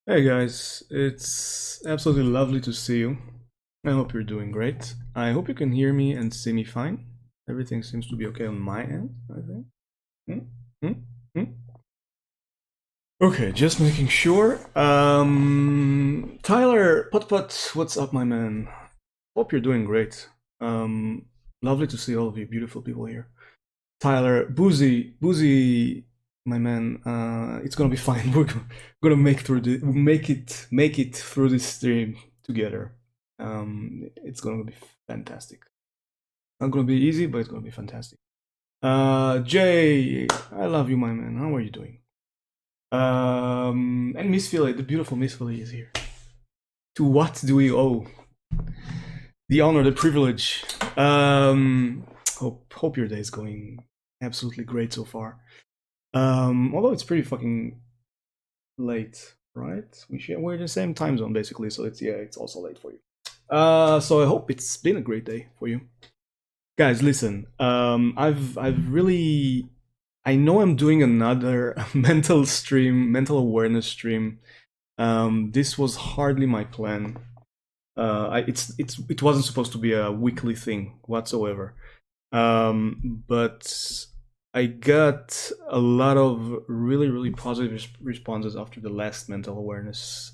Hey guys, it's absolutely lovely to see you. I hope you're doing great. I hope you can hear me and see me fine. Everything seems to be okay on my end, I think. Hmm? Hmm? Hmm? Okay, just making sure. Tyler, what's up, my man? Hope you're doing great. Lovely to see all of you beautiful people here. Tyler, Boozy, my man, it's gonna be fine. We're gonna make it through this stream together. It's gonna be fantastic. Not gonna be easy, but it's gonna be fantastic. Jay, I love you, my man. How are you doing? And Miss Philly, the beautiful Miss Philly is here. To what do we owe the honor, the privilege? Hope your day is going absolutely great so far. Although it's pretty fucking late, right? We're in the same time zone basically, so it's also late for you. So I hope it's been a great day for you, guys. Listen, I've really, I know I'm doing another mental awareness stream. This was hardly my plan. It wasn't supposed to be a weekly thing whatsoever. But I got a lot of really positive responses after the last mental awareness,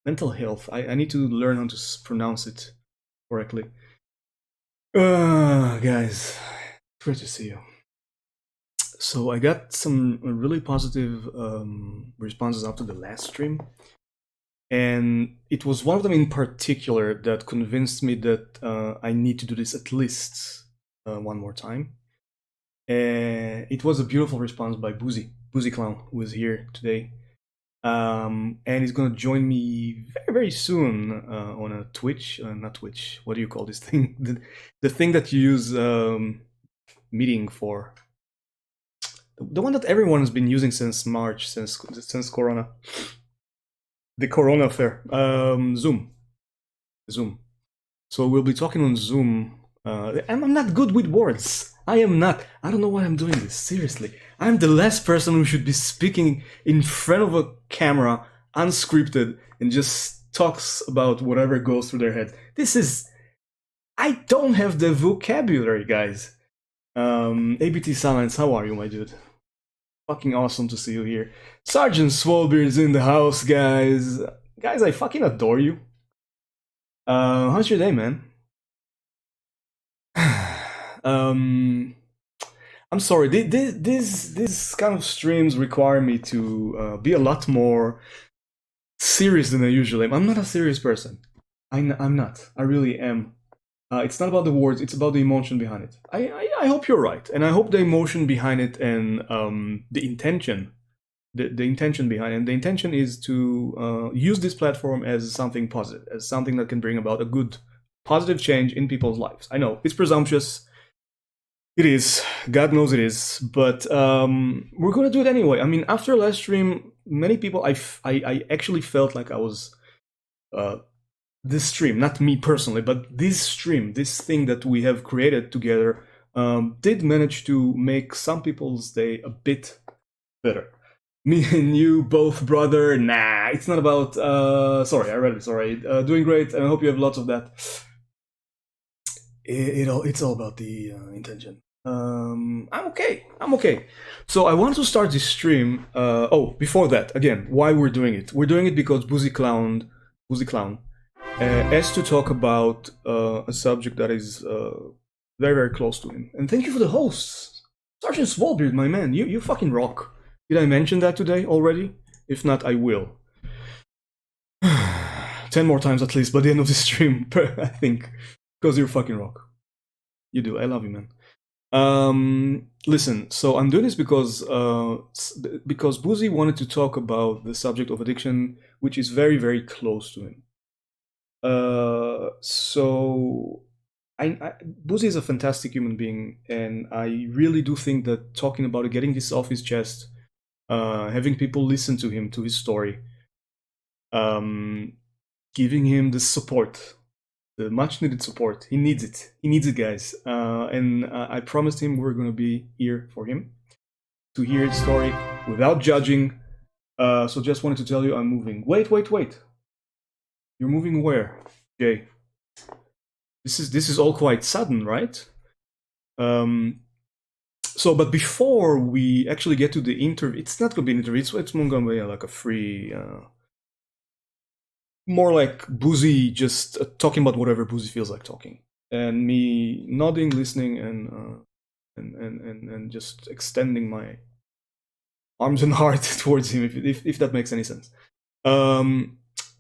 mental health. I need to learn how to pronounce it correctly. Guys, great to see you. So I got some really positive responses after the last stream, and it was one of them in particular that convinced me that I need to do this at least one more time. It was a beautiful response by Boozy Clown, who is here today. And he's gonna join me very soon on a Twitch, not Twitch. What do you call this thing? The thing that you use meeting for. The one that everyone has been using since March, since Corona, the Corona affair. Zoom. So we'll be talking on Zoom. I'm not good with words. I am not. I don't know why I'm doing this. Seriously. I'm the last person who should be speaking in front of a camera, unscripted, and just talks about whatever goes through their head. This is. I don't have the vocabulary, guys. ABT Silence, how are you, my dude? Fucking awesome to see you here. Sergeant Swolbeard's in the house, guys. Guys, I fucking adore you. How's your day, man? um, I'm sorry. This kind of streams require me to be a lot more serious than I usually am. I'm not a serious person. I'm not. I really am. It's not about the words. It's about the emotion behind it. I hope you're right, and I hope the emotion behind it and the intention, the intention behind it. The intention is to use this platform as something positive, as something that can bring about a good, positive change in people's lives. I know it's presumptuous. It is. God knows it is. But we're going to do it anyway. I mean, after last stream, many people, I actually felt like I was, this stream, not me personally, but this stream, this thing that we have created together, did manage to make some people's day a bit better. Me and you both, brother. Nah, it's not about. Sorry, I read it. Sorry. Doing great, and I hope you have lots of that. It's all about the intention. I'm okay. I'm okay. So I want to start this stream. Before that, again, why we're doing it? We're doing it because Boozy Clown, has to talk about a subject that is very close to him. And thank you for the hosts, Sergeant Swalbeard, my man. You fucking rock. Did I mention that today already? If not, I will. 10 more times at least by the end of the stream, I think, because you're fucking rock. You do. I love you, man. Listen, so I'm doing this because Boozy wanted to talk about the subject of addiction, which is very close to him. So Boozy is a fantastic human being, and I really do think that talking about it, getting this off his chest, having people listen to him, to his story, giving him the support, the much needed support. He needs it. He needs it, guys. And I promised him we're going to be here for him to hear his story without judging, So just wanted to tell you I'm moving. Wait. You're moving where, Jay? This is all quite sudden, right? So, but before we actually get to the interview, it's not gonna be an interview. It's more gonna be like a free, more like Boozy just talking about whatever Boozy feels like talking, and me nodding, listening, and just extending my arms and heart towards him, if that makes any sense.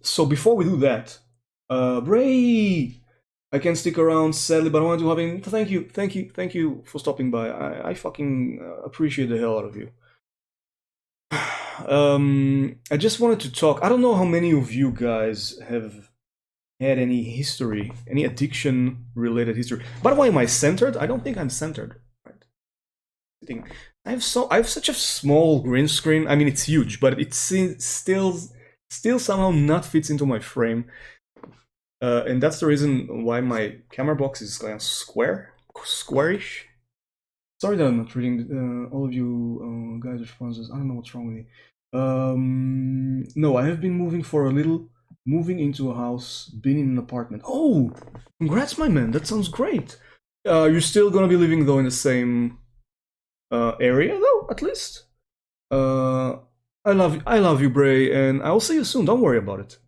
So before we do that, Bray, I can stick around sadly, but I want to have him. Thank you for stopping by. I fucking appreciate the hell out of you. I just wanted to talk. I don't know how many of you guys have had any history, any addiction related history. By the way, am I centered? I don't think I'm centered. Right. I have such a small green screen. I mean, it's huge, but it still somehow not fits into my frame. And that's the reason why my camera box is kind of squarish. Sorry that I'm not reading all of you guys' responses. I don't know what's wrong with me. No, I have been moving for a little, moving into a house, been in an apartment. Oh, congrats, my man. That sounds great. You're still gonna be living though in the same area though, at least. I love you, Bray, and I'll see you soon. Don't worry about it.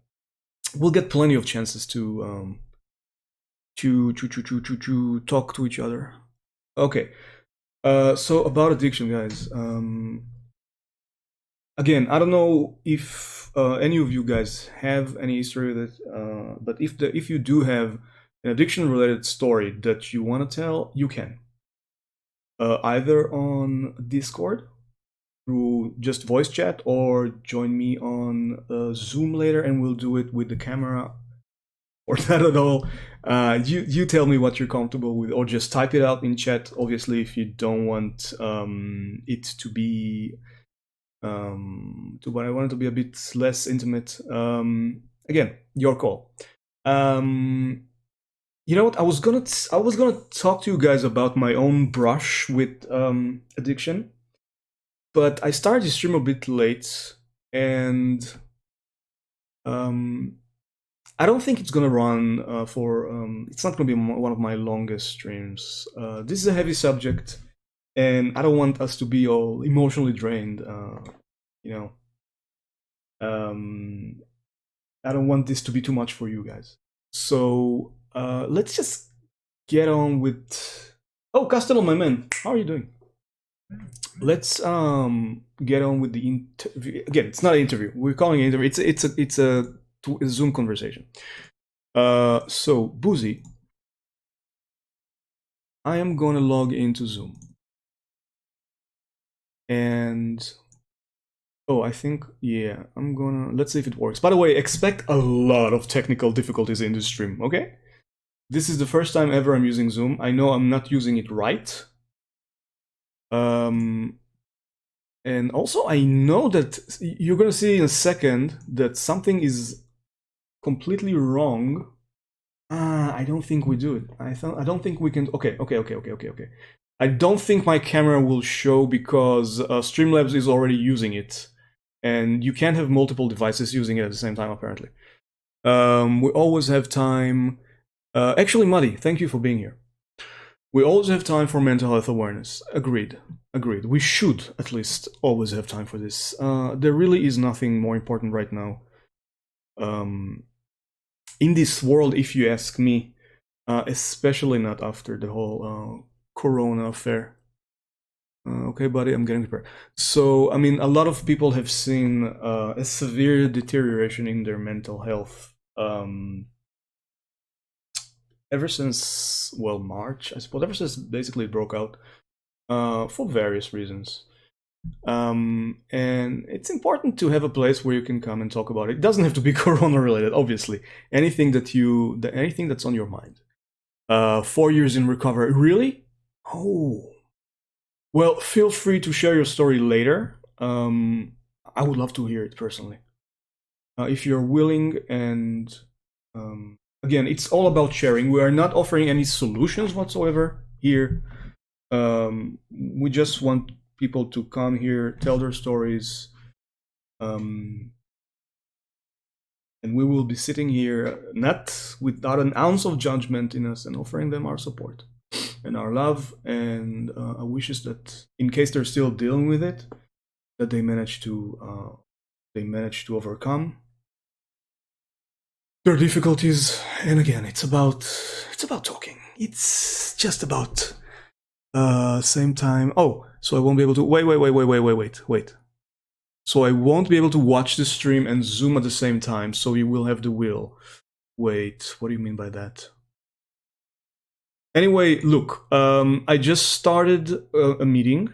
We'll get plenty of chances to talk to each other. Okay. So about addiction, guys. Again, I don't know if any of you guys have any history with it, but if you do have an addiction-related story that you want to tell, you can. Either on Discord through just voice chat, or join me on Zoom later, and we'll do it with the camera, or not at all. You tell me what you're comfortable with, or just type it out in chat. Obviously, if you don't want it to be but I want it to be a bit less intimate. Again, your call. You know what? I was gonna talk to you guys about my own brush with addiction, but I started the stream a bit late, and I don't think it's gonna run for. It's not gonna be one of my longest streams. This is a heavy subject, and I don't want us to be all emotionally drained. You know, I don't want this to be too much for you guys. So let's just get on with. Oh, Castello, my man, how are you doing? Let's get on with the interview. Again, it's not an interview. We're calling it an interview. It's a Zoom conversation. So Boozy, I am gonna log into Zoom, and oh, I think, yeah, I'm gonna, let's see if it works. By the way, expect a lot of technical difficulties in this stream, okay? This is the first time ever I'm using Zoom. I know I'm not using it right. And also I know that you're gonna see in a second that something is completely wrong. I don't think we do it. I don't think we can, okay. I don't think my camera will show because Streamlabs is already using it. And you can't have multiple devices using it at the same time, apparently. We always have time. Actually, Muddy, thank you for being here. We always have time for mental health awareness. Agreed. We should at least always have time for this. There really is nothing more important right now. In this world, if you ask me, especially not after the whole Corona affair. Okay, buddy, I'm getting prepared. So, I mean, a lot of people have seen a severe deterioration in their mental health ever since, well, March, I suppose, ever since basically it broke out for various reasons. And it's important to have a place where you can come and talk about it. It doesn't have to be Corona related, obviously. Anything that's on your mind. 4 years in recovery, really? Oh. Well, feel free to share your story later. I would love to hear it personally. If you're willing, and again, it's all about sharing. We are not offering any solutions whatsoever here. We just want people to come here, tell their stories, And we will be sitting here not without an ounce of judgment in us and offering them our support and our love and our wishes that, in case they're still dealing with it, that they manage to overcome their difficulties. And again, it's about talking. It's just about same time. Oh, so I won't be able to wait. So I won't be able to watch the stream and Zoom at the same time. So you will have the will. Wait, what do you mean by that? Anyway, look, I just started a meeting.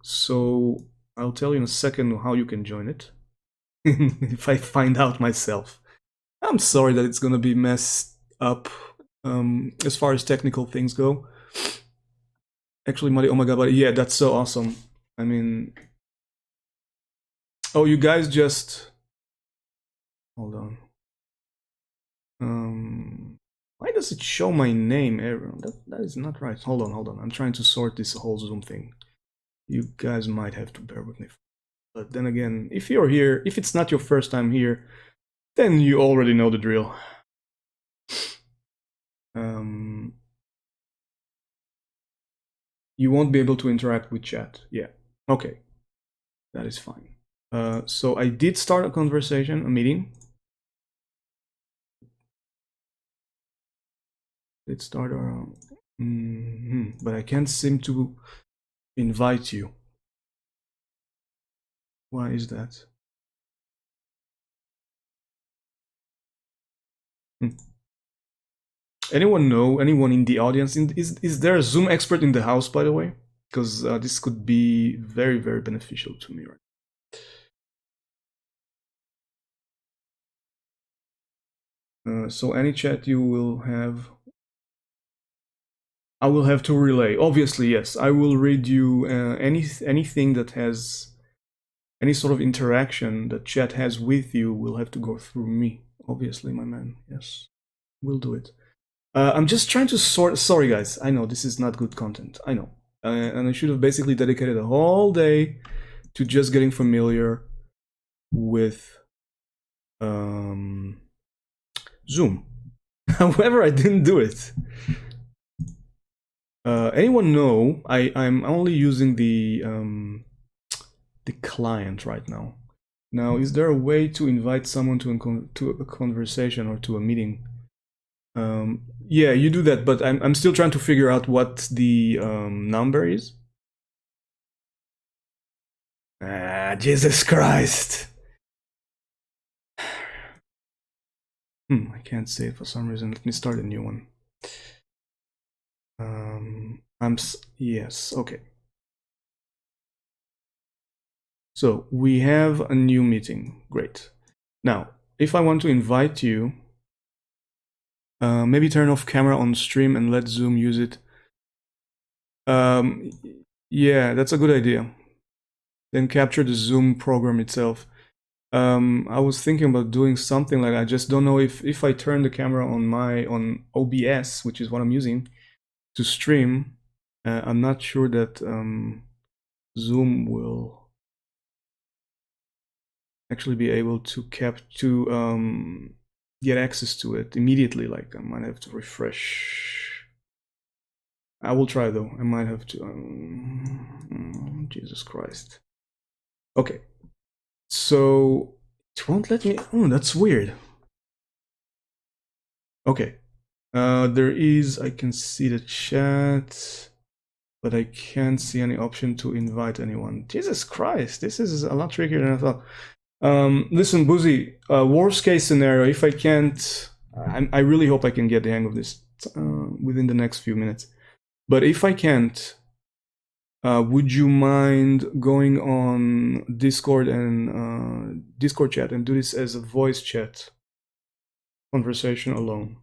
So I'll tell you in a second how you can join it. If I find out myself. I'm sorry that it's gonna be messed up as far as technical things go. Actually, Mari, oh my god, buddy, yeah, that's so awesome. I mean, oh, you guys just hold on. Why does it show my name, Aaron? That is not right. Hold on. I'm trying to sort this whole Zoom thing. You guys might have to bear with me. But then again, if you're here, if it's not your first time here, then you already know the drill. You won't be able to interact with chat. Yeah, okay. That is fine. So I did start a conversation, a meeting. Let's start our... but I can't seem to invite you. Why is that? Anyone know? Anyone in the audience? Is there a Zoom expert in the house, by the way? Because this could be very, very beneficial to me right now. So any chat you will have, I will have to relay. Obviously, yes. I will read you anything that has any sort of interaction that chat has with you will have to go through me. Obviously, my man. Yes, we'll do it. I'm just trying to sort. Sorry, guys. I know this is not good content. I know, and I should have basically dedicated a whole day to just getting familiar with Zoom. However, I didn't do it. Anyone know? I'm only using the client right now. Now, is there a way to invite someone to a conversation or to a meeting? Yeah, you do that, but I'm still trying to figure out what the number is. Ah, Jesus Christ! I can't say it for some reason. Let me start a new one. Yes, okay. So we have a new meeting. Great. Now, if I want to invite you, maybe turn off camera on stream and let Zoom use it. Yeah, that's a good idea. Then capture the Zoom program itself. I was thinking about doing something like that. I just don't know if I turn the camera on OBS, which is what I'm using to stream. I'm not sure that Zoom will actually be able to get access to it immediately. Like I might have to refresh. I will try though. I might have to. Jesus Christ. Okay. So it won't let me. Oh, that's weird. Okay. There is. I can see the chat, but I can't see any option to invite anyone. Jesus Christ, this is a lot trickier than I thought. Listen, Boozy, worst case scenario, if I can't, I really hope I can get the hang of this within the next few minutes. But if I can't, would you mind going on Discord and Discord chat and do this as a voice chat conversation alone?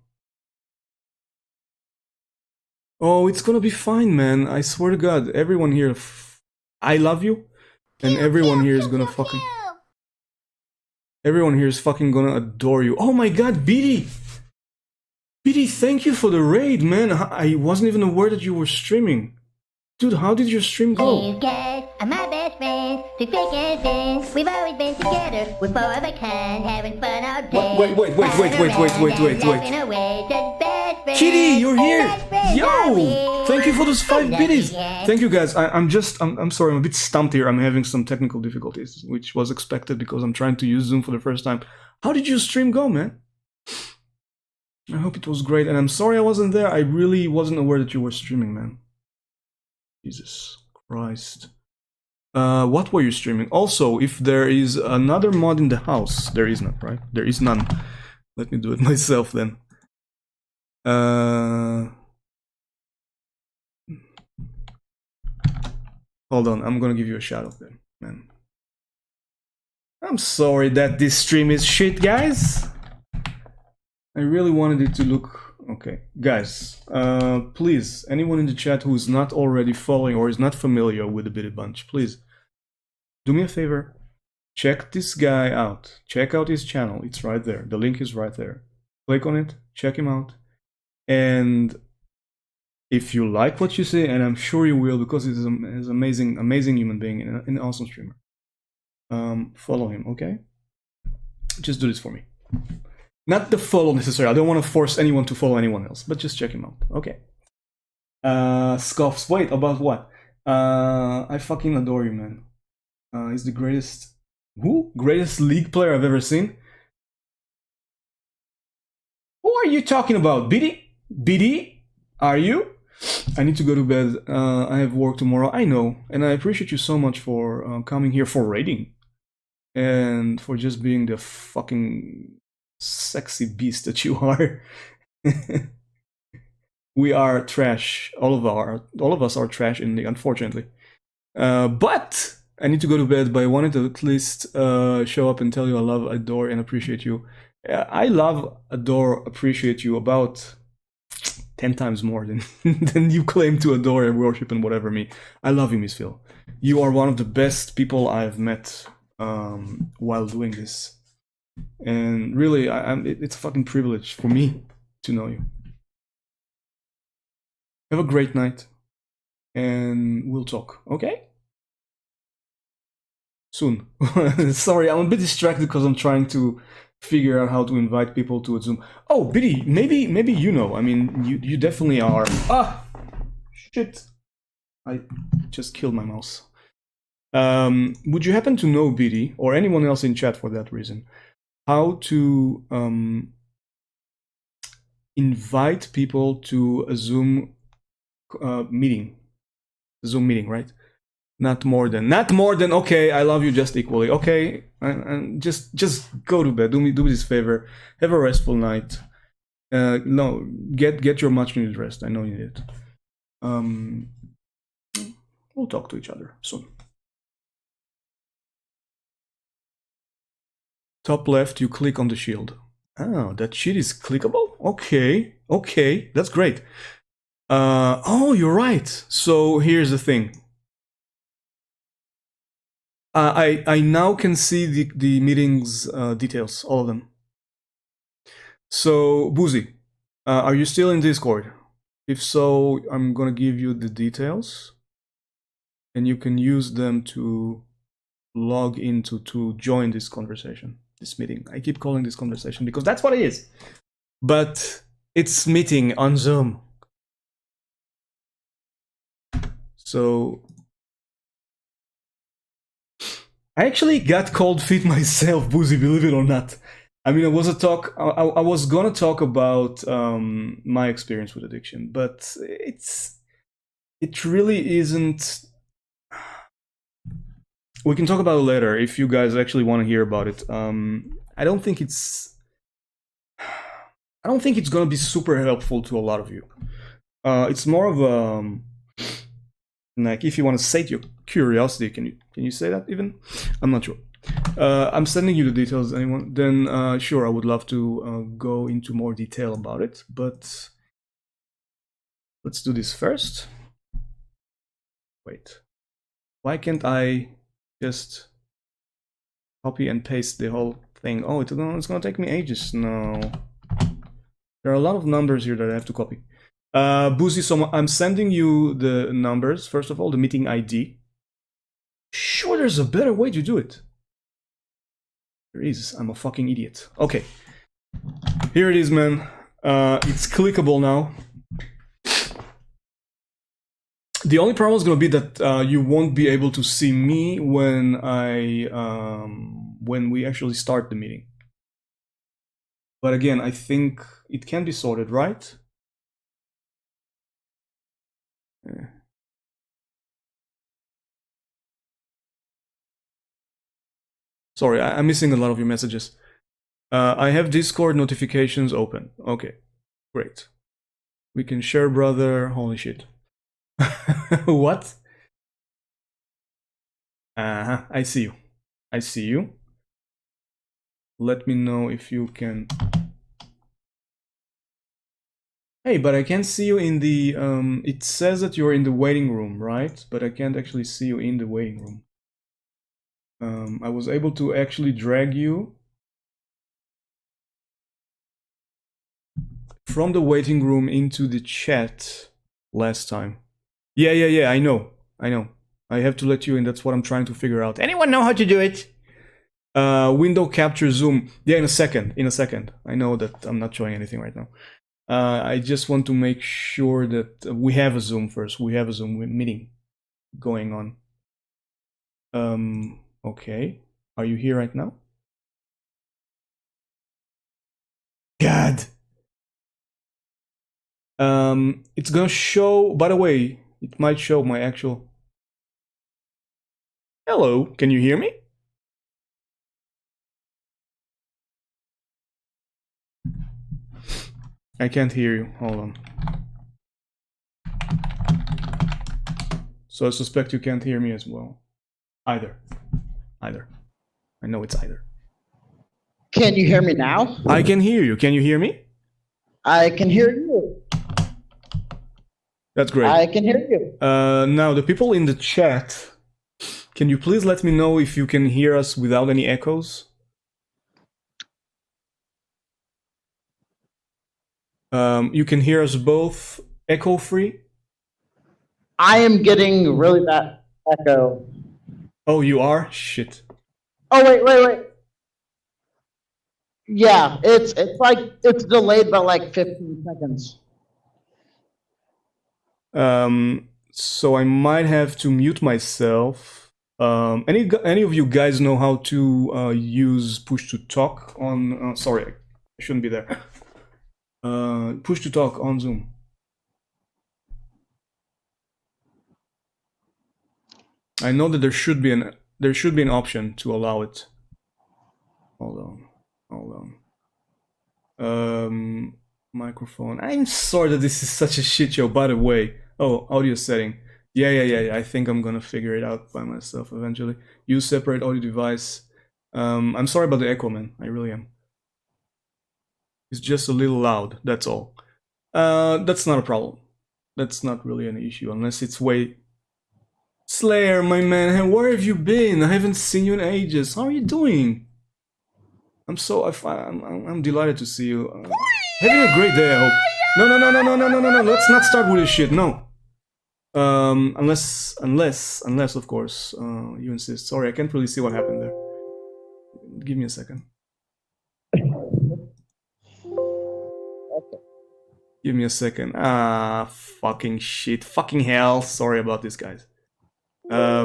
Oh, it's gonna be fine, man. I swear to God, everyone here, I love you, and everyone here is gonna fucking... Everyone here is fucking gonna adore you. Oh my God, BD! BD, thank you for the raid, man. I wasn't even aware that you were streaming. Dude, how did your stream go? You guys are my best friends, through thick and thin. We've always been together, we're four of a kind, having fun all day. Wait. Laughing away, just best friends. Kitty, you're here! Best friends are Yo! we. Thank you for those 5 Love biddies! you guys. Thank you guys. I'm sorry, I'm a bit stumped here. I'm having some technical difficulties, which was expected because I'm trying to use Zoom for the first time. How did your stream go, man? I hope it was great, and I'm sorry I wasn't there. I really wasn't aware that you were streaming, man. Jesus Christ. What were you streaming? Also, if there is another mod in the house, there is none, right? There is none. Let me do it myself then. Hold on, I'm gonna give you a shout out then, man. I'm sorry that this stream is shit, guys. I really wanted it to look okay. Guys, please, anyone in the chat who is not already following or is not familiar with the Biddy Bunch, please do me a favor. Check this guy out. Check out his channel. It's right there. The link is right there. Click on it. Check him out. And if you like what you see, and I'm sure you will because he's an amazing human being and an awesome streamer, follow him, okay? Just do this for me. Not the follow necessarily. I don't want to force anyone to follow anyone else, but just check him out, okay? Scoffs. Wait, about what? I fucking adore you, man. He's the greatest... Who? Greatest League player I've ever seen? Who are you talking about? Biddy? Biddy? Are you? I need to go to bed. I have work tomorrow. I know. And I appreciate you so much for coming here for raiding. And for just being the fucking sexy beast that you are. We are trash. All of us are trash in the, unfortunately. But I need to go to bed, but I wanted to at least show up and tell you I love, adore, and appreciate you. I love, adore, appreciate you about 10 times more than you claim to adore and worship and whatever me. I love you, Miss Phil. You are one of the best people I've met while doing this. And really, it's a fucking privilege for me to know you. Have a great night. And we'll talk, okay? Soon. Sorry, I'm a bit distracted because I'm trying to figure out how to invite people to a Zoom. Oh, Biddy, maybe you know. I mean, you definitely are. Ah, shit! I just killed my mouse. Would you happen to know, Biddy, or anyone else in chat for that reason, how to invite people to a Zoom meeting? Zoom meeting, right? Not more than. Okay, I love you just equally. Okay, and just go to bed. Do me this favor. Have a restful night. No, get your much needed rest. I know you need it. We'll talk to each other soon. Top left, you click on the shield. Oh, that shit is clickable? Okay, that's great. Oh, you're right. So here's the thing. I now can see the meeting's details, all of them. So, Boozy, are you still in Discord? If so, I'm gonna give you the details, and you can use them to log into to join this conversation, this meeting. I keep calling this conversation because that's what it is. But it's meeting on Zoom. So I actually got cold feet myself, Boozy, believe it or not. I mean, I was gonna talk about my experience with addiction, but it really isn't. We can talk about it later if you guys actually want to hear about it. I don't think it's gonna be super helpful to a lot of you. It's more of a like if you want to sate your curiosity. Can you say that even? I'm not sure. I'm sending you the details. Anyone? Then sure, I would love to go into more detail about it. But let's do this first. Wait, why can't I just copy and paste the whole thing? Oh, it's gonna take me ages. No, there are a lot of numbers here that I have to copy. Boozy, so I'm sending you the numbers, first of all, the meeting ID. Sure, there's a better way to do it. There is. I'm a fucking idiot. Okay. Here it is, man. It's clickable now. The only problem is going to be that you won't be able to see me when when we actually start the meeting. But again, I think it can be sorted, right? Yeah. Sorry, I'm missing a lot of your messages. I have Discord notifications open. Okay, great. We can share, brother. Holy shit. What? I see you. I see you. Let me know if you can. Hey, but I can't see you in the. It says that you're in the waiting room, right? But I can't actually see you in the waiting room. I was able to actually drag you from the waiting room into the chat last time. Yeah, I know. I have to let you in, that's what I'm trying to figure out. Anyone know how to do it? Window capture zoom. Yeah, in a second. I know that I'm not showing anything right now. I just want to make sure that we have a Zoom first. We have a Zoom meeting going on. Okay. Are you here right now? God. It's gonna show, by the way, it might show my actual. Hello, can you hear me? I can't hear you. Hold on. So I suspect you can't hear me as well. Either. I know it's either. Can you hear me now? I can hear you. Can you hear me? I can hear you. That's great. I can hear you. Now, the people in the chat, can you please let me know if you can hear us without any echoes? You can hear us both echo-free? I am getting really bad echo. Oh, you are? Shit. Oh, wait. Yeah, it's like, it's delayed by like 15 seconds. So I might have to mute myself. Any of you guys know how to use push to talk on? Sorry, I shouldn't be there. Push to talk on Zoom. I know that there should be an option to allow it. Hold on. Microphone. I'm sorry that this is such a shit show, by the way. Oh, audio setting. Yeah. I think I'm gonna figure it out by myself eventually. Use separate audio device. I'm sorry about the echo, man. I really am. It's just a little loud, that's all. That's not a problem. That's not really an issue, unless it's way... Slayer, my man, where have you been? I haven't seen you in ages. How are you doing? I'm delighted to see you. Having a great day, I hope. No. Let's not start with this shit. No. Unless, of course, you insist. Sorry, I can't really see what happened there. Give me a second. Okay. Give me a second. Fucking shit. Fucking hell. Sorry about this, guys. Yeah.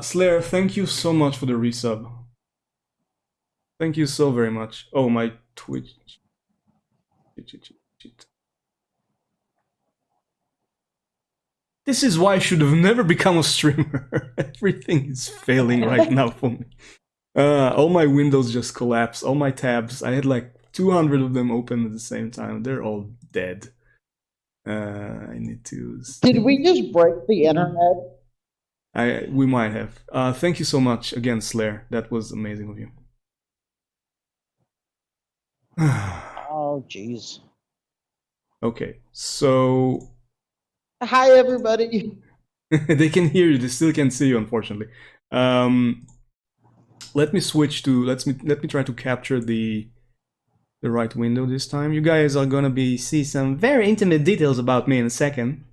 Slayer, thank you so much for the resub. Thank you so very much. Oh, my Twitch. Shit. This is why I should have never become a streamer. Everything is failing right now for me. All my windows just collapsed. All my tabs. I had like 200 of them open at the same time. They're all dead. I need to... Did we just break the internet? We might have. Thank you so much again, Slayer. That was amazing of you. Oh, jeez. Okay, so... Hi, everybody. They can hear you. They still can't see you, unfortunately. Let me switch to... Let me try to capture the the right window this time. You guys are gonna see some very intimate details about me in a second.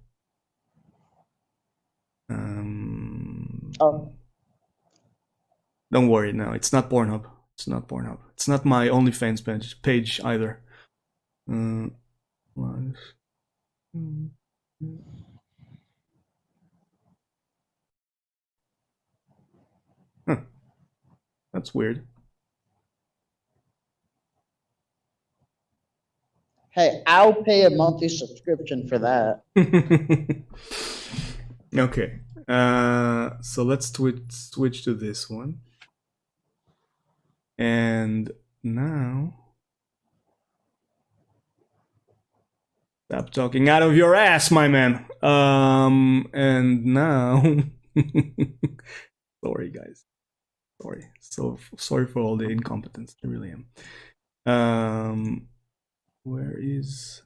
Oh, Don't worry, no, it's not Pornhub. It's not Pornhub. It's not my OnlyFans page either. Huh. That's weird. hey, I'll pay a monthly subscription for that. Okay. So let's switch to this one. And now, stop talking out of your ass, my man. And now, sorry guys, sorry. So sorry for all the incompetence. I really am. Where is?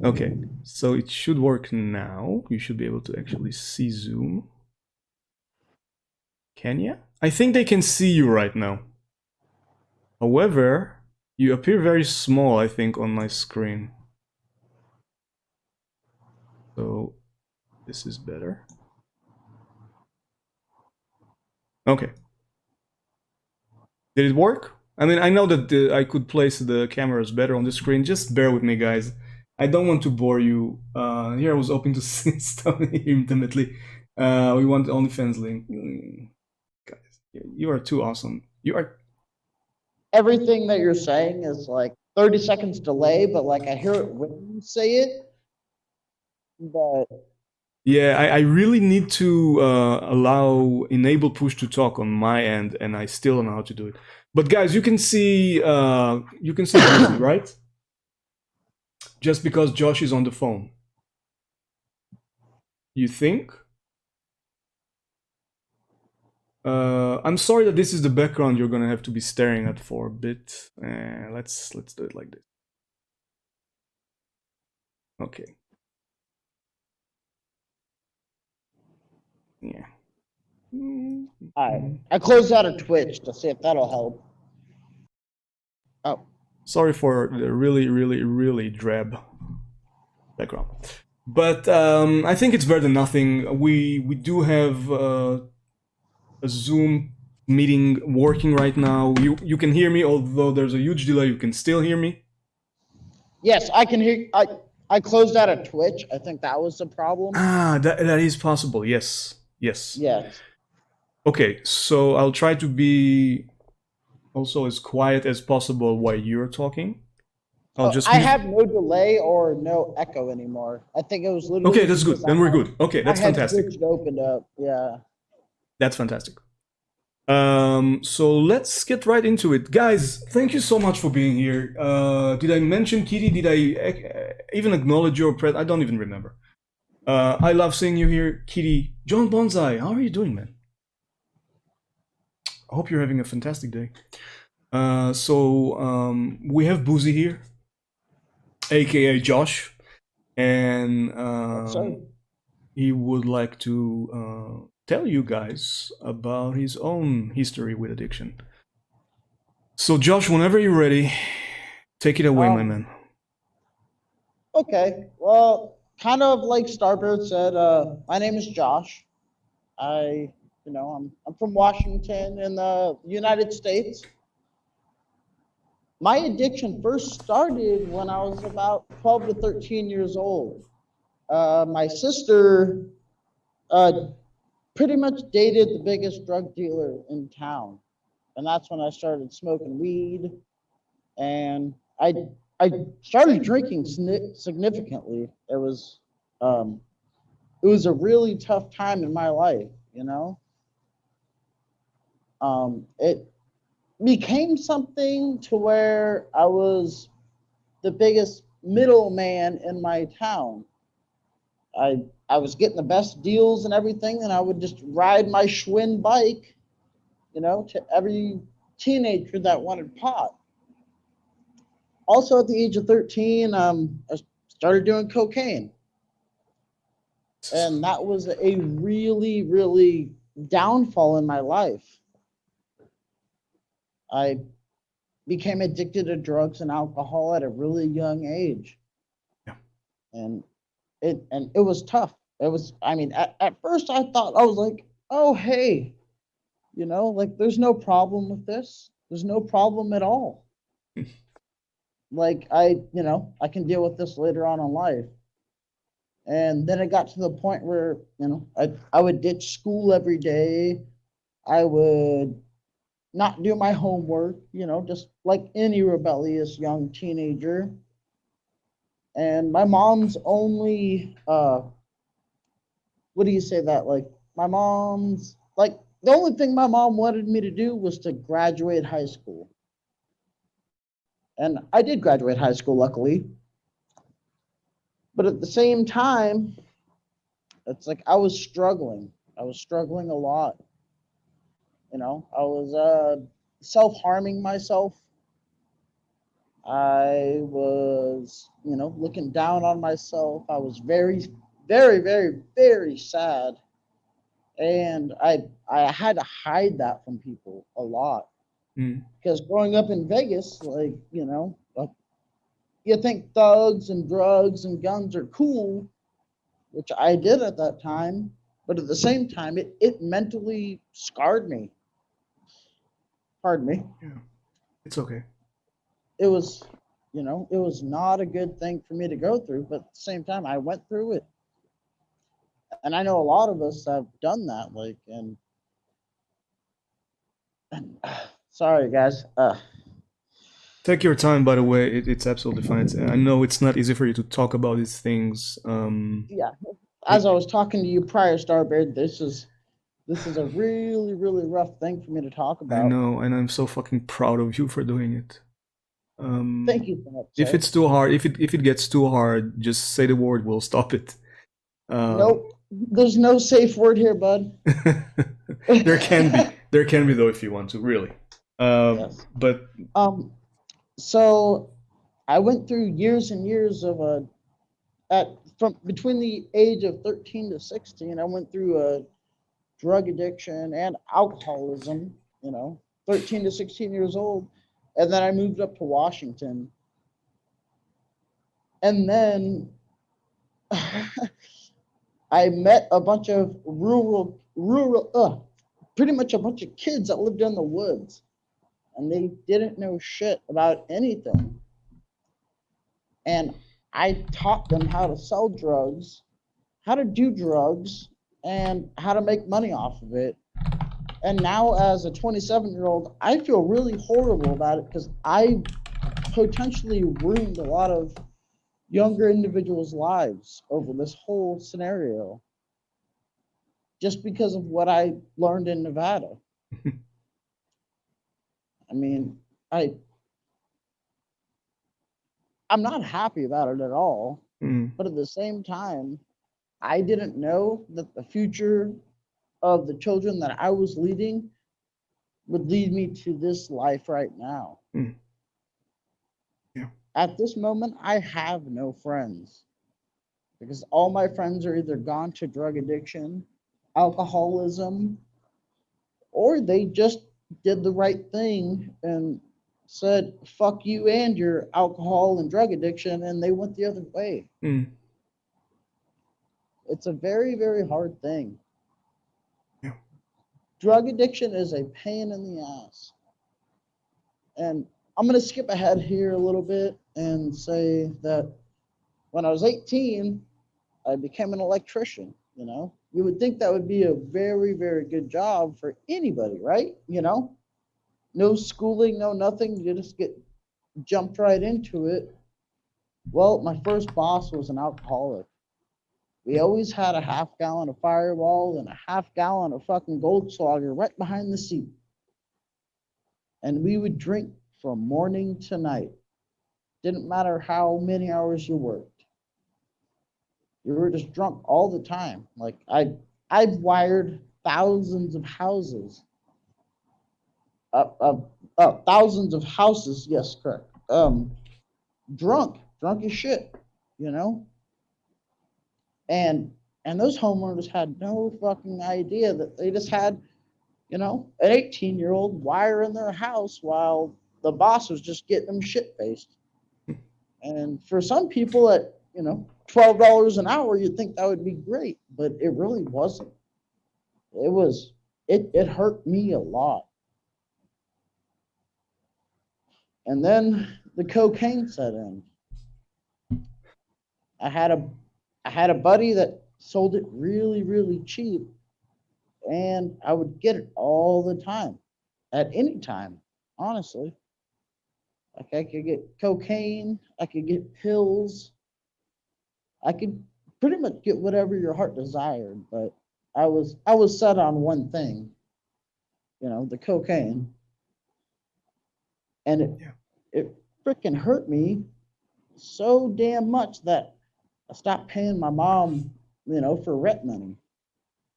Okay, so it should work now. You should be able to actually see Zoom. Can you? I think they can see you right now. However, you appear very small, I think, on my screen. So this is better. Okay. Did it work? I mean, I know that I could place the cameras better on the screen. Just bear with me, guys. I don't want to bore you. Here I was hoping to see stuff intimately. We want the OnlyFans link. Guys, you are too awesome. You are. Everything that you're saying is like 30 seconds delay, but like I hear it when you say it. But Yeah, I really need to enable push to talk on my end, and I still don't know how to do it. But guys, you can see Busy, right? Just because Josh is on the phone. You think? I'm sorry that this is the background you're gonna have to be staring at for a bit. Let's do it like this. Okay. Yeah. I closed out of Twitch to see if that'll help. Oh. Sorry for the really drab background. But I think it's better than nothing. We do have a Zoom meeting working right now. You can hear me, although there's a huge delay. You can still hear me. Yes, I can hear. I closed out of Twitch. I think that was the problem. Ah, that is possible. Yes. Yes. Okay, so I'll try to be also as quiet as possible while you're talking. I have no delay or no echo anymore. I think it was literally. Okay, that's good. Then we're good. Okay, that's fantastic. Twitch opened up. Yeah. That's fantastic. So let's get right into it. Guys, thank you so much for being here. Did I mention Kitty? Did I even acknowledge your presence? I don't even remember. I love seeing you here, Kitty. John Bonsai, how are you doing, man? I hope you're having a fantastic day. We have Boozy here, aka Josh, and he would like to tell you guys about his own history with addiction. So, Josh, whenever you're ready, take it away, my man. Okay. Well, kind of like Starbird said, my name is Josh. I'm from Washington in the United States. My addiction first started when I was about 12 to 13 years old. My sister pretty much dated the biggest drug dealer in town. And that's when I started smoking weed. And I started drinking significantly. It was a really tough time in my life, you know? It became something to where I was the biggest middleman in my town. I was getting the best deals and everything, and I would just ride my Schwinn bike, to every teenager that wanted pot. Also, at the age of 13, I started doing cocaine. And that was a really, really downfall in my life. became addicted to drugs and alcohol at a really young age. Yeah. And it was tough. It was, I mean, at first I thought, I was like, oh hey, like there's no problem with this. There's no problem at all. Like I can deal with this later on in life. And then it got to the point where, I would ditch school every day. I would not do my homework, just like any rebellious young teenager. And my mom's only, what do you say that? Like, my mom's, like, the only thing my mom wanted me to do was to graduate high school. And I did graduate high school, luckily. But at the same time, it's like I was struggling. I was struggling a lot. I was self-harming myself. I was, looking down on myself. I was very, very, very, very sad. And I had to hide that from people a lot. Mm. Because growing up in Vegas, like, you think thugs and drugs and guns are cool, which I did at that time. But at the same time, it mentally scarred me. Pardon me. Yeah. It's okay. It was, it was not a good thing for me to go through. But at the same time, I went through it. And I know a lot of us have done that. Like, and sorry, guys. Take your time, by the way. It's absolutely fine. I know it's not easy for you to talk about these things. Yeah. As I was talking to you prior, Starbeard, this is a really, really rough thing for me to talk about. I know, and I'm so fucking proud of you for doing it. Thank you so much. If it's too hard, if it gets too hard, just say the word. We'll stop it. Nope. There's no safe word here, bud. There can be though, if you want to, really. Yes. But so I went through years and years of from between the age of 13 to 16, I went through a drug addiction and alcoholism, 13 to 16 years old. And then I moved up to Washington. And then I met a bunch of pretty much a bunch of kids that lived in the woods. And they didn't know shit about anything. And I taught them how to sell drugs, how to do drugs, and how to make money off of it. And now as a 27-year-old, I feel really horrible about it because I potentially ruined a lot of younger individuals' lives over this whole scenario just because of what I learned in Nevada. I mean, I'm not happy about it at all, but at the same time, I didn't know that the future of the children that I was leading would lead me to this life right now. Yeah. At this moment, I have no friends because all my friends are either gone to drug addiction, alcoholism, or they just did the right thing and said, fuck you and your alcohol and drug addiction, and they went the other way. It's a very, very hard thing. Yeah. Drug addiction is a pain in the ass. And I'm going to skip ahead here a little bit and say that when I was 18, I became an electrician, You would think that would be a very, very good job for anybody, right? No schooling, no nothing. You just get jumped right into it. Well, my first boss was an alcoholic. We always had a half-gallon of Fireball and a half-gallon of fucking Goldschlager right behind the seat. And we would drink from morning to night. Didn't matter how many hours you worked. You were just drunk all the time. Like I've wired thousands of houses. Thousands of houses. Yes, correct. Drunk as shit. And those homeowners had no fucking idea that they just had, an 18-year-old wiring their house while the boss was just getting them shit faced. And for some people at, $12 an hour, you'd think that would be great, but it really wasn't. It was, it hurt me a lot. And then the cocaine set in. I had a buddy that sold it really, really cheap, and I would get it all the time, at any time, honestly. Like I could get cocaine, I could get pills, I could pretty much get whatever your heart desired, but I was set on one thing, the cocaine. And it freaking hurt me so damn much that I stopped paying my mom, for rent money.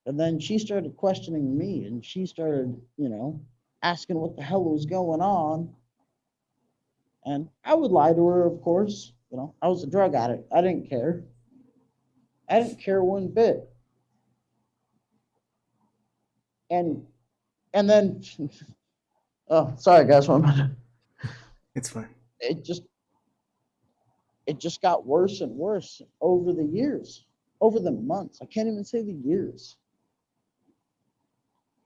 And then she started questioning me, and she started, asking what the hell was going on. And I would lie to her, of course. I was a drug addict. I didn't care. I didn't care one bit. And then, oh, sorry guys, one minute. It's fine. It just got worse and worse over the years, over the months. I can't even say the years.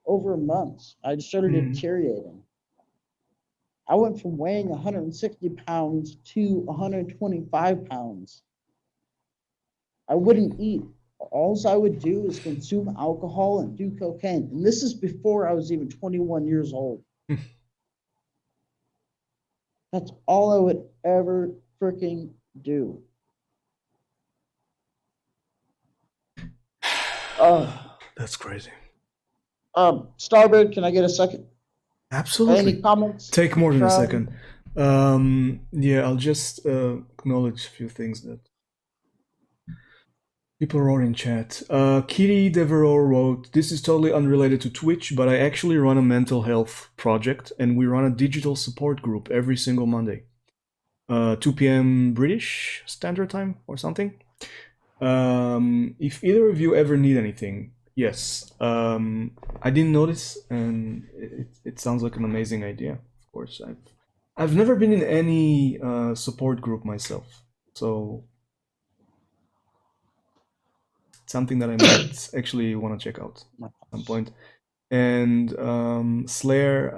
Over months, I just started deteriorating. I went from weighing 160 pounds to 125 pounds. I wouldn't eat. All I would do is consume alcohol and do cocaine. And this is before I was even 21 years old. That's all I would ever freaking do. That's crazy. Starbird, can I get a second? Absolutely. Any comments? Take more than a second. Yeah, I'll just acknowledge a few things that people wrote in chat. Kitty Devereaux wrote, "This is totally unrelated to Twitch, but I actually run a mental health project, and we run a digital support group every single Monday. 2 p.m. British Standard Time or something. If either of you ever need anything, yes. I didn't notice, and it sounds like an amazing idea. Of course, I've never been in any support group myself, so it's something that I might actually want to check out at some point. And Slayer,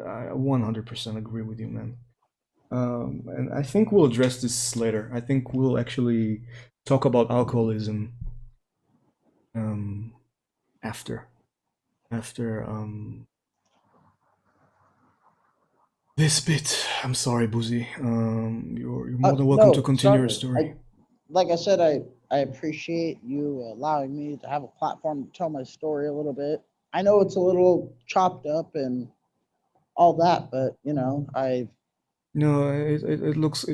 I 100% agree with you, man. And I think we'll address this later. I think we'll actually talk about alcoholism after this bit. I'm sorry, Boozy. You're more than welcome to continue your story. Like I said, I appreciate you allowing me to have a platform to tell my story a little bit. I know it's a little chopped up and all that, but No, it looks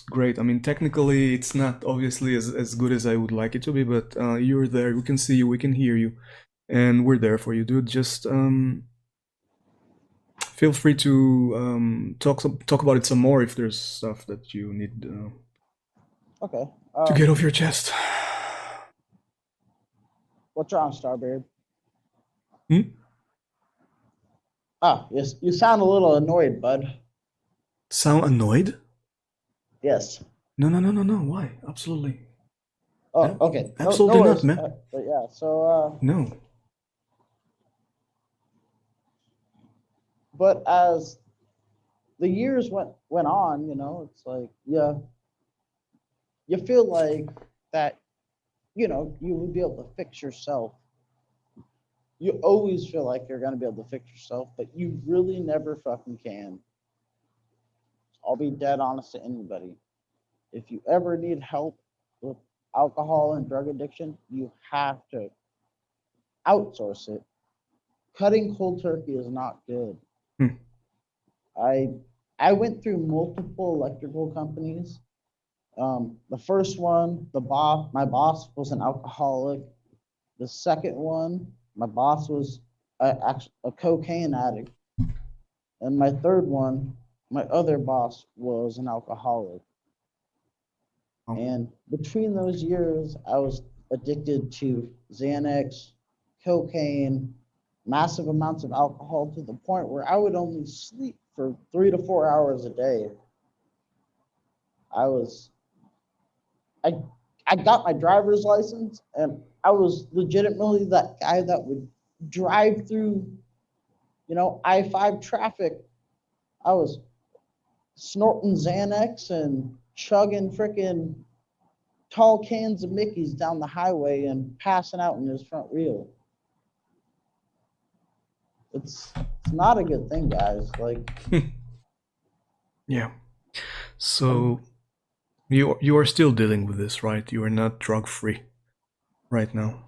great. I mean, technically, it's not obviously as good as I would like it to be, but you're there. We can see you, we can hear you, and we're there for you, dude. Just feel free to talk about it some more if there's stuff that you need okay to get off your chest. What's wrong, Starbeard? Yes, you sound a little annoyed, bud. Sound annoyed? Yes. No. Why? Absolutely. Oh, okay. Absolutely not, man. But yeah, so no. But as the years went on, it's like, yeah, you feel like that, you would be able to fix yourself. You always feel like you're going to be able to fix yourself, but you really never fucking can. I'll be dead honest to anybody. If you ever need help with alcohol and drug addiction, you have to outsource it. Cutting cold turkey is not good. I went through multiple electrical companies. The first one, my boss was an alcoholic. The second one, my boss was a cocaine addict. And my third one, my other boss was an alcoholic. And between those years, I was addicted to Xanax, cocaine, massive amounts of alcohol, to the point where I would only sleep for 3 to 4 hours a day. I was I I got my driver's license, and I was legitimately that guy that would drive through, I-5 traffic. I was snorting Xanax and chugging freaking tall cans of Mickey's down the highway and passing out in his front wheel. It's not a good thing, guys. Like, Yeah. So you are still dealing with this, right? You are not drug free right now.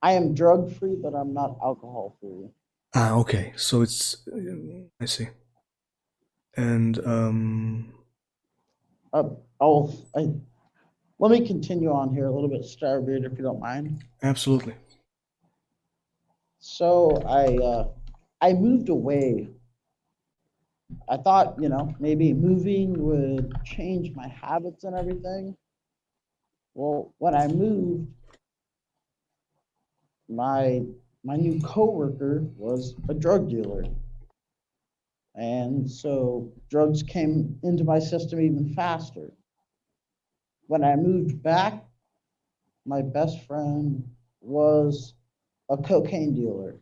I am drug free, but I'm not alcohol free. Ah, okay. So it's I see. And let me continue on here a little bit, Starbeard, if you don't mind. absolutely. So I moved away. I thought, maybe moving would change my habits and everything. Well, when I moved, my new coworker was a drug dealer. And so drugs came into my system even faster. When I moved back, my best friend was a cocaine dealer.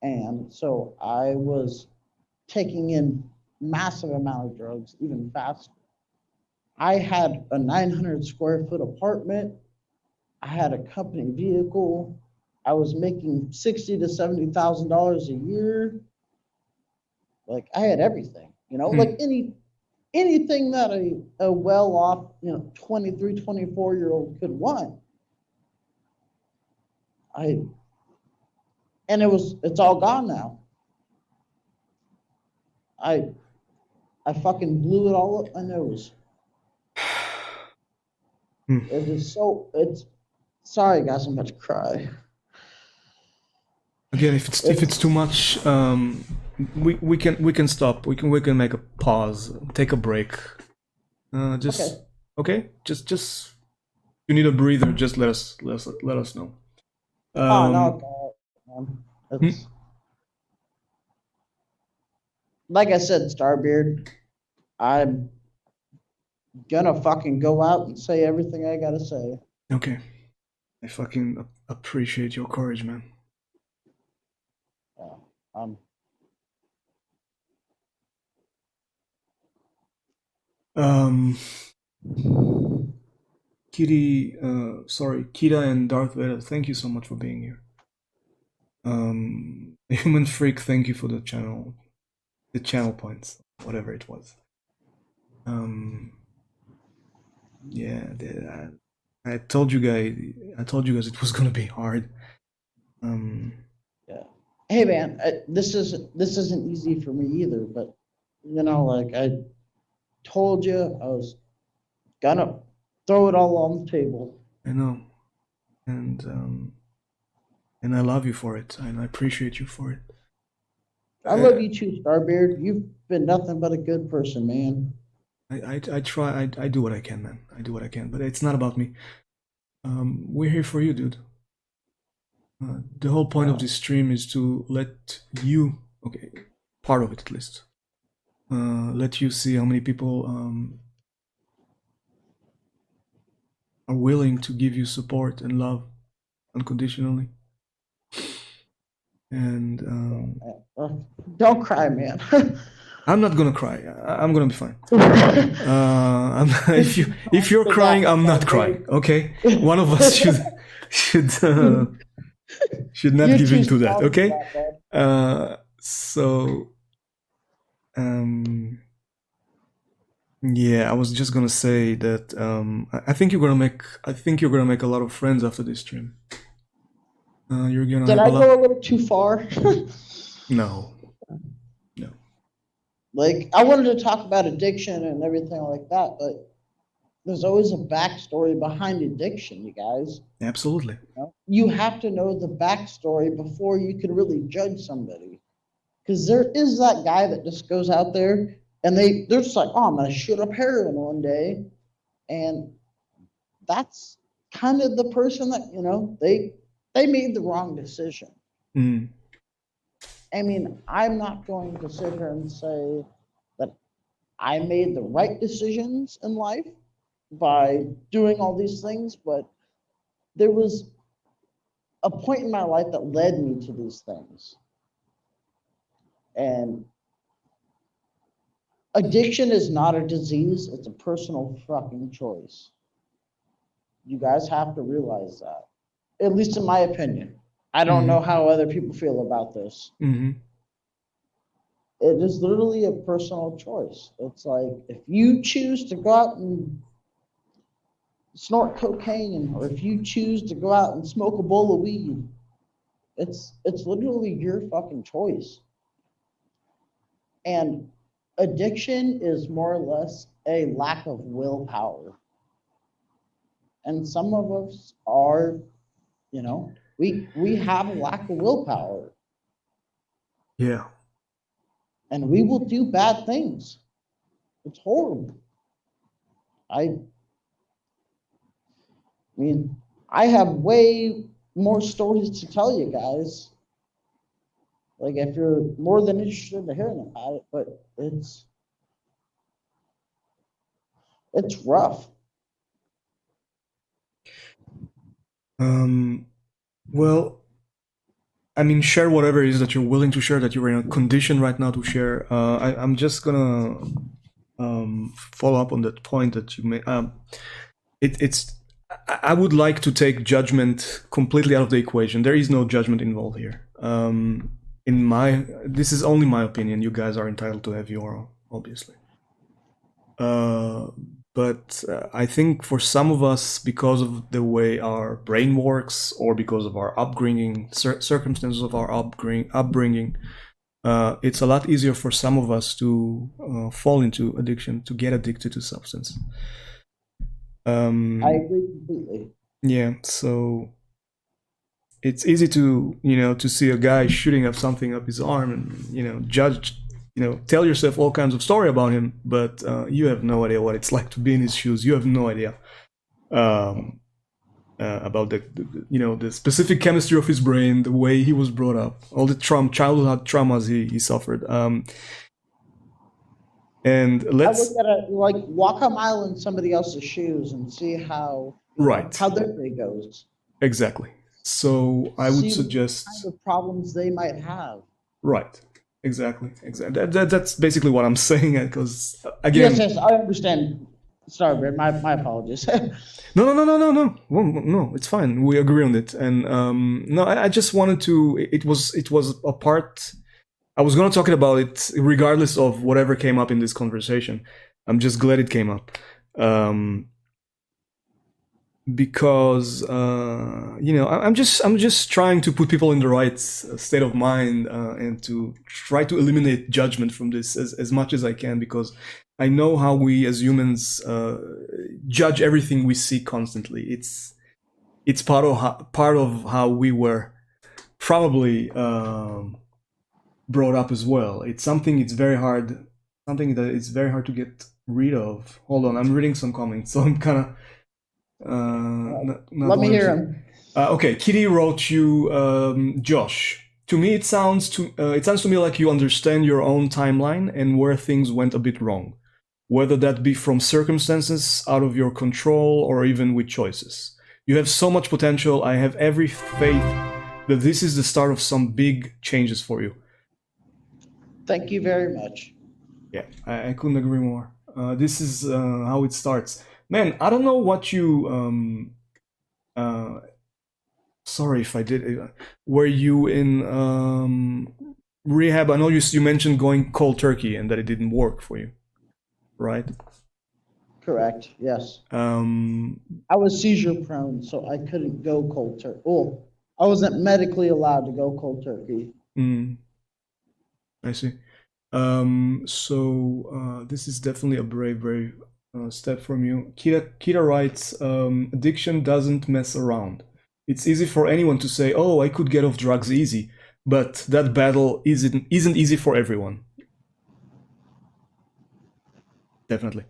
And so I was taking in massive amount of drugs even faster. I had a 900 square foot apartment. I had a company vehicle. I was making $60,000 to $70,000 a year. Like, I had everything, like anything that a well-off, 23, 24-year-old could want. And it's all gone now. I fucking blew it all up my nose. It's sorry guys, I'm about to cry. Again, if it's too much, we can stop. We can make a pause, take a break. Okay. Just you need a breather. Just let us know. No, it's like I said, Starbeard. I'm gonna fucking go out and say everything I gotta say. Okay, I fucking appreciate your courage, man. Kitty, Kita and Darth Vader, thank you so much for being here. Human Freak, thank you for the channel points, whatever it was. Yeah, I told you guys it was gonna be hard. Yeah. Hey man, this isn't easy for me either, but like I told you, I was gonna throw it all on the table. I know, and I love you for it, and I appreciate you for it. I love you too, Starbeard. You've been nothing but a good person, man. I try. I do what I can, man. I do what I can, but it's not about me. We're here for you, dude. The whole point of this stream is to let you, okay, part of it at least, let you see how many people are willing to give you support and love unconditionally. And don't cry, man. I'm not gonna cry. I'm gonna be fine. If you're crying, I'm not crying. Okay, one of us should not give in to that. Okay. Yeah, I was just gonna say that I think you're gonna make a lot of friends after this stream. You're gonna. Did I go a little too far? No. Like, I wanted to talk about addiction and everything like that, but there's always a backstory behind addiction, you guys. Absolutely. You have to know the backstory before you can really judge somebody. Because there is that guy that just goes out there and they're just like, oh, I'm going to shoot up heroin one day. And that's kind of the person that, they made the wrong decision. Mm. I mean, I'm not going to sit here and say that I made the right decisions in life by doing all these things, but there was a point in my life that led me to these things. And addiction is not a disease, it's a personal fucking choice. You guys have to realize that, at least in my opinion. I don't know how other people feel about this. Mm-hmm. It is literally a personal choice. It's like if you choose to go out and snort cocaine, or if you choose to go out and smoke a bowl of weed, it's literally your fucking choice. And addiction is more or less a lack of willpower. And some of us are, you know, we have a lack of willpower. Yeah. And we will do bad things. It's horrible. I mean, I have way more stories to tell you guys. Like, if you're more than interested in hearing about it, but it's rough. Well, I mean, share whatever it is that you're willing to share, that you're in a condition right now to share. I'm just gonna follow up on that point that you made. I would like to take judgment completely out of the equation. There is no judgment involved here. This is only my opinion. You guys are entitled to have your own, obviously. But I think for some of us, because of the way our brain works, or because of our upbringing, circumstances of our upbringing, it's a lot easier for some of us to fall into addiction, to get addicted to substance. I agree completely. Yeah, so it's easy to, to see a guy shooting up something up his arm and, judge, tell yourself all kinds of story about him, but you have no idea what it's like to be in his shoes. You have no idea about the specific chemistry of his brain, the way he was brought up, all the childhood traumas he suffered. And let's I look at it like walk a mile in somebody else's shoes and see how how their day goes. Exactly. So I would suggest the kind of problems they might have. Right. Exactly. That's basically what I'm saying. Because again, yes, I understand. Sorry, Brad. My apologies. No. Well, no, it's fine. We agree on it. And no, I just wanted to. It was a part. I was going to talk about it regardless of whatever came up in this conversation. I'm just glad it came up. Because I'm just trying to put people in the right state of mind and to try to eliminate judgment from this as much as I can, because I know how we as humans judge everything we see constantly. It's part of how we were probably brought up as well. It's something it's very hard to get rid of. Hold on, I'm reading some comments, so I'm kind of let me hear him. Okay, Kitty wrote you, Josh. To me, it sounds to me like you understand your own timeline and where things went a bit wrong, whether that be from circumstances out of your control or even with choices. You have so much potential. I have every faith that this is the start of some big changes for you. Thank you very much. Yeah, I couldn't agree more. This is how it starts. Man, I don't know what you. Sorry if I did. Were you in rehab? I know you mentioned going cold turkey and that it didn't work for you, right? Correct. Yes. I was seizure prone, so I couldn't go cold turkey. Well, I wasn't medically allowed to go cold turkey. I see. So this is definitely a brave step from you. Kita writes, addiction doesn't mess around. It's easy for anyone to say, oh, I could get off drugs easy, but that battle isn't easy for everyone. Definitely.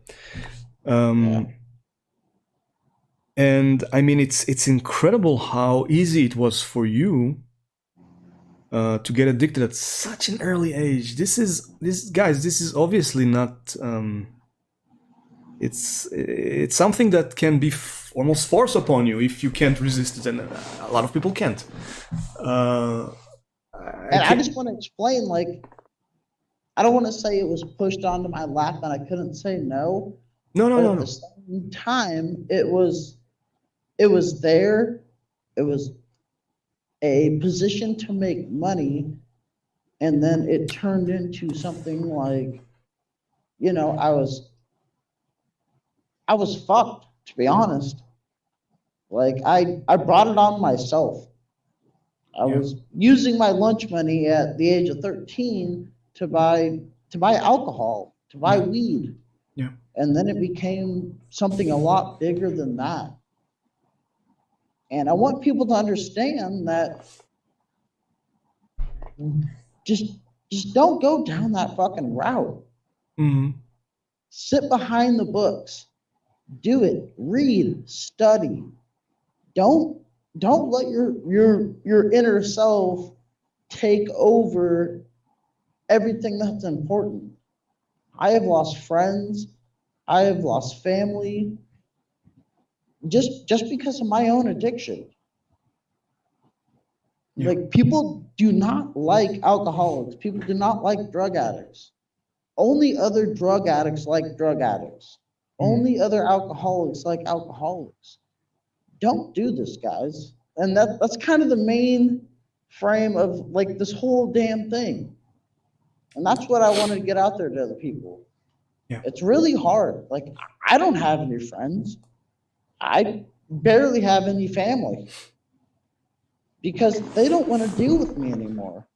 And I mean, it's incredible how easy it was for you to get addicted at such an early age. This is obviously not. It's something that can be almost forced upon you if you can't resist it, and a lot of people can't. And I just want to explain, like, I don't want to say it was pushed onto my lap and I couldn't say no. No, But at the same time, it was there. It was a position to make money, and then it turned into something like, you know, I was fucked, to be honest. Like I brought it on myself. I Yeah. was using my lunch money at the age of 13 to buy alcohol, to buy Yeah. weed. Yeah. And then it became something a lot bigger than that. And I want people to understand that just don't go down that fucking route. Hmm. Sit behind the books. Do it. Read, study. Don't let your inner self take over everything that's important. I have lost friends. I have lost family just because of my own addiction. Yeah. Like, people do not like alcoholics. People do not like drug addicts. Only other drug addicts like drug addicts. Only other alcoholics like alcoholics. Don't do this, guys. And that's kind of the main frame of like this whole damn thing. And that's what I wanted to get out there to other people. Yeah. It's really hard. Like, I don't have any friends. I barely have any family because they don't want to deal with me anymore.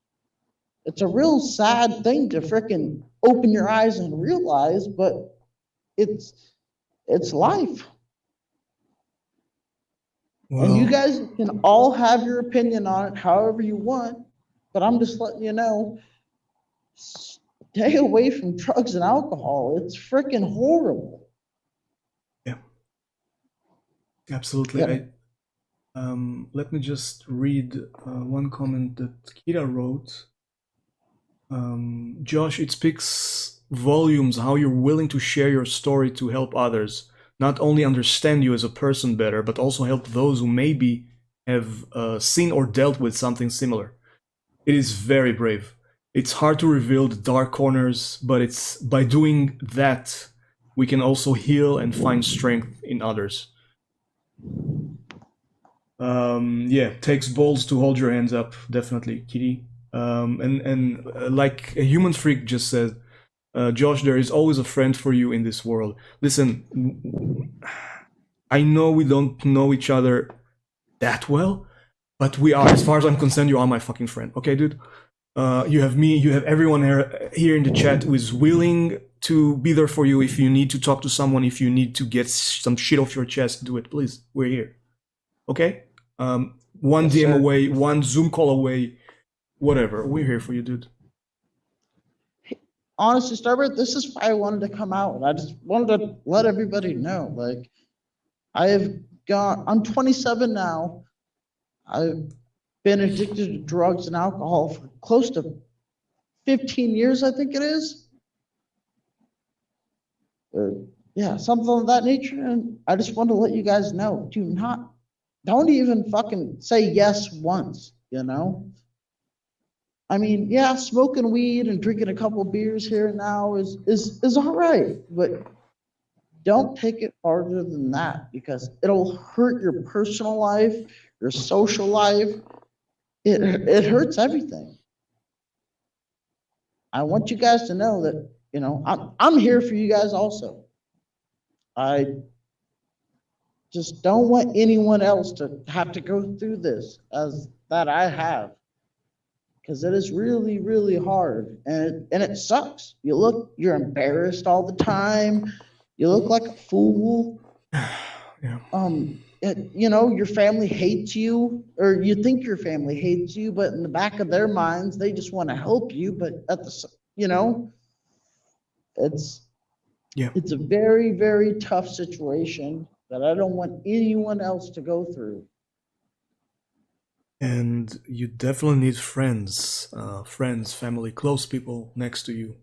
It's a real sad thing to frickin' open your eyes and realize, but it's life. And you Well, guys can all have your opinion on it however you want, but I'm just letting you know, stay away from drugs and alcohol. It's freaking horrible. yeah, absolutely. Yeah. Let me just read one comment that Kira wrote. Josh, it speaks volumes how you're willing to share your story to help others, not only understand you as a person better, but also help those who maybe have seen or dealt with something similar. It is very brave. It's hard to reveal the dark corners, but it's by doing that we can also heal and find strength in others. Yeah, takes balls to hold your hands up, definitely, Kitty. And like a human freak just said, Josh, there is always a friend for you in this world. Listen, I know we don't know each other that well, but we are, as far as I'm concerned, you are my fucking friend. Okay, dude? You have me, you have everyone here in the chat who is willing to be there for you if you need to talk to someone, if you need to get some shit off your chest, do it, please. We're here. Okay? One Yes, DM sir. away, one Zoom call away, whatever. We're here for you, dude. Honestly, Starbird, this is why I wanted to come out. I just wanted to let everybody know. Like, I'm 27 now. I've been addicted to drugs and alcohol for close to 15 years, I think it is. Yeah, something of that nature. And I just want to let you guys know, don't even fucking say yes once, you know? I mean, yeah, smoking weed and drinking a couple beers here and now is all right, but don't take it farther than that because it'll hurt your personal life, your social life. It hurts everything. I want you guys to know that, you know, I'm here for you guys also. I just don't want anyone else to have to go through this as that I have. Because it is really, really hard. And it sucks. You're embarrassed all the time. You look like a fool. Yeah. You know, your family hates you, or you think your family hates you, but in the back of their minds, they just want to help you. But you know, Yeah. it's a very, very tough situation that I don't want anyone else to go through. And you definitely need friends, family, close people next to you,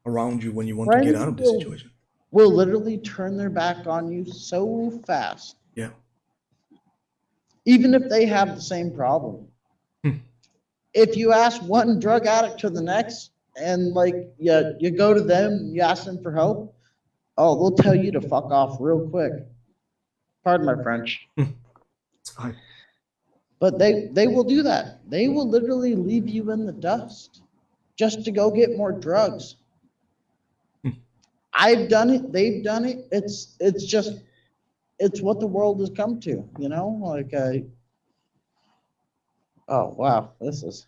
around you when you want to get Friends out of the situation. will literally turn their back on you so fast, Yeah. even if they have the same problem. Hmm. If you ask one drug addict to the next, and like you go to them, you ask them for help, oh, they'll tell you to fuck off real quick. Pardon my French. It's fine. But they will do that. They will literally leave you in the dust just to go get more drugs. Hmm. I've done it. They've done it. It's just it's what the world has come to. You know, like oh wow, this is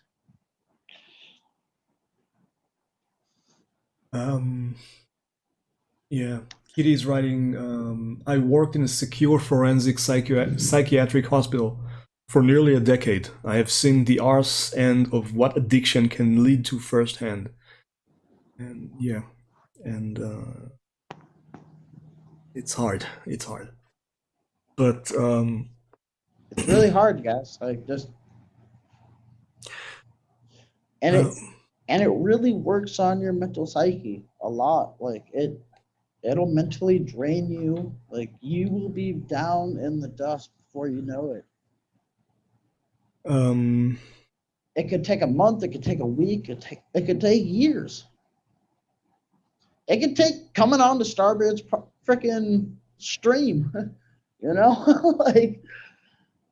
Yeah. Kitty's writing, I worked in a secure forensic psychiatric hospital for nearly a decade. I have seen the arse end of what addiction can lead to firsthand. And yeah, and it's hard. It's hard. But it's really hard, guys. Like just and uh, it really works on your mental psyche a lot. Like it'll mentally drain you. Like you will be down in the dust before you know it. um, It could take a month, it could take a week, it could take years. It could take coming on to Starbeard's freaking stream, you know, like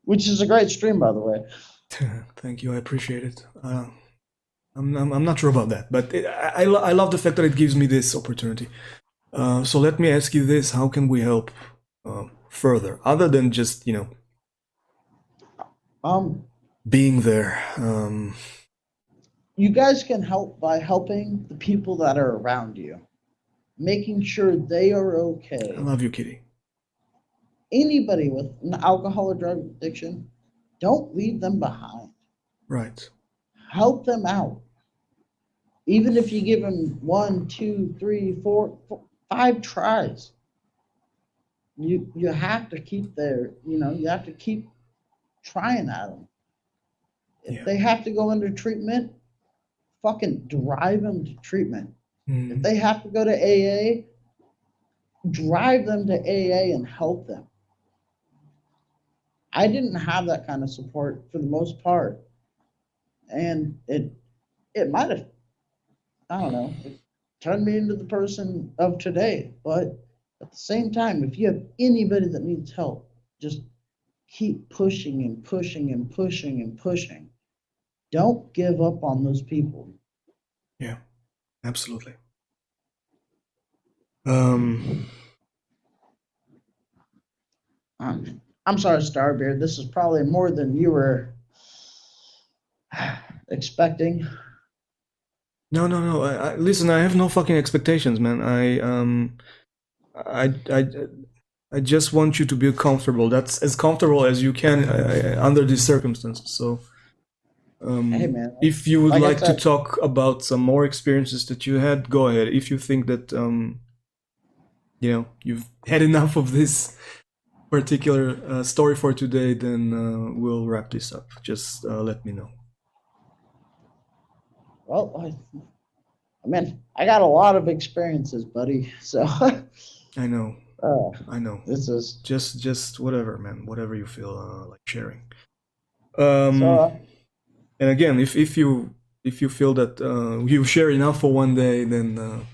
which is a great stream by the way. thank you. I appreciate it. I'm not sure about that, but I love the fact that it gives me this opportunity. So let me ask you this: how can we help further, other than just Um, being there? you guys can help by helping the people that are around you, making sure they are I okay. love you, Kitty. Anybody with an alcohol or drug addiction, don't leave them behind. Right. Help them out. Even if you give them 1, 2, 3, 4, 5 tries, you have to keep their, you have to keep trying at them. If Yeah. they have to go into treatment, fucking drive them to treatment. If they have to go to AA, drive them to AA and help them. I didn't have that kind of support for the most part. And it might have, I don't know, it turned me into the person of today. But at the same time, if you have anybody that needs help, just keep pushing and pushing and pushing and pushing. Don't give up on those people. Yeah. Absolutely. Um. I'm sorry, Starbeard. This is probably more than you were expecting. No. Listen, I have no fucking expectations, man. I, I, I just want you to be comfortable. That's as comfortable as you can under these circumstances. So, Hey, man. if you would Like I like to said, talk about some more experiences that you had, go ahead. If you think that you've had enough of this particular story for today, then we'll wrap this up. Just let me know. well, I mean, I got a lot of experiences, buddy. So, I know. uh, I know. this is Just whatever, man. Whatever you feel like sharing. so. And again, if you feel that you share enough for one day, then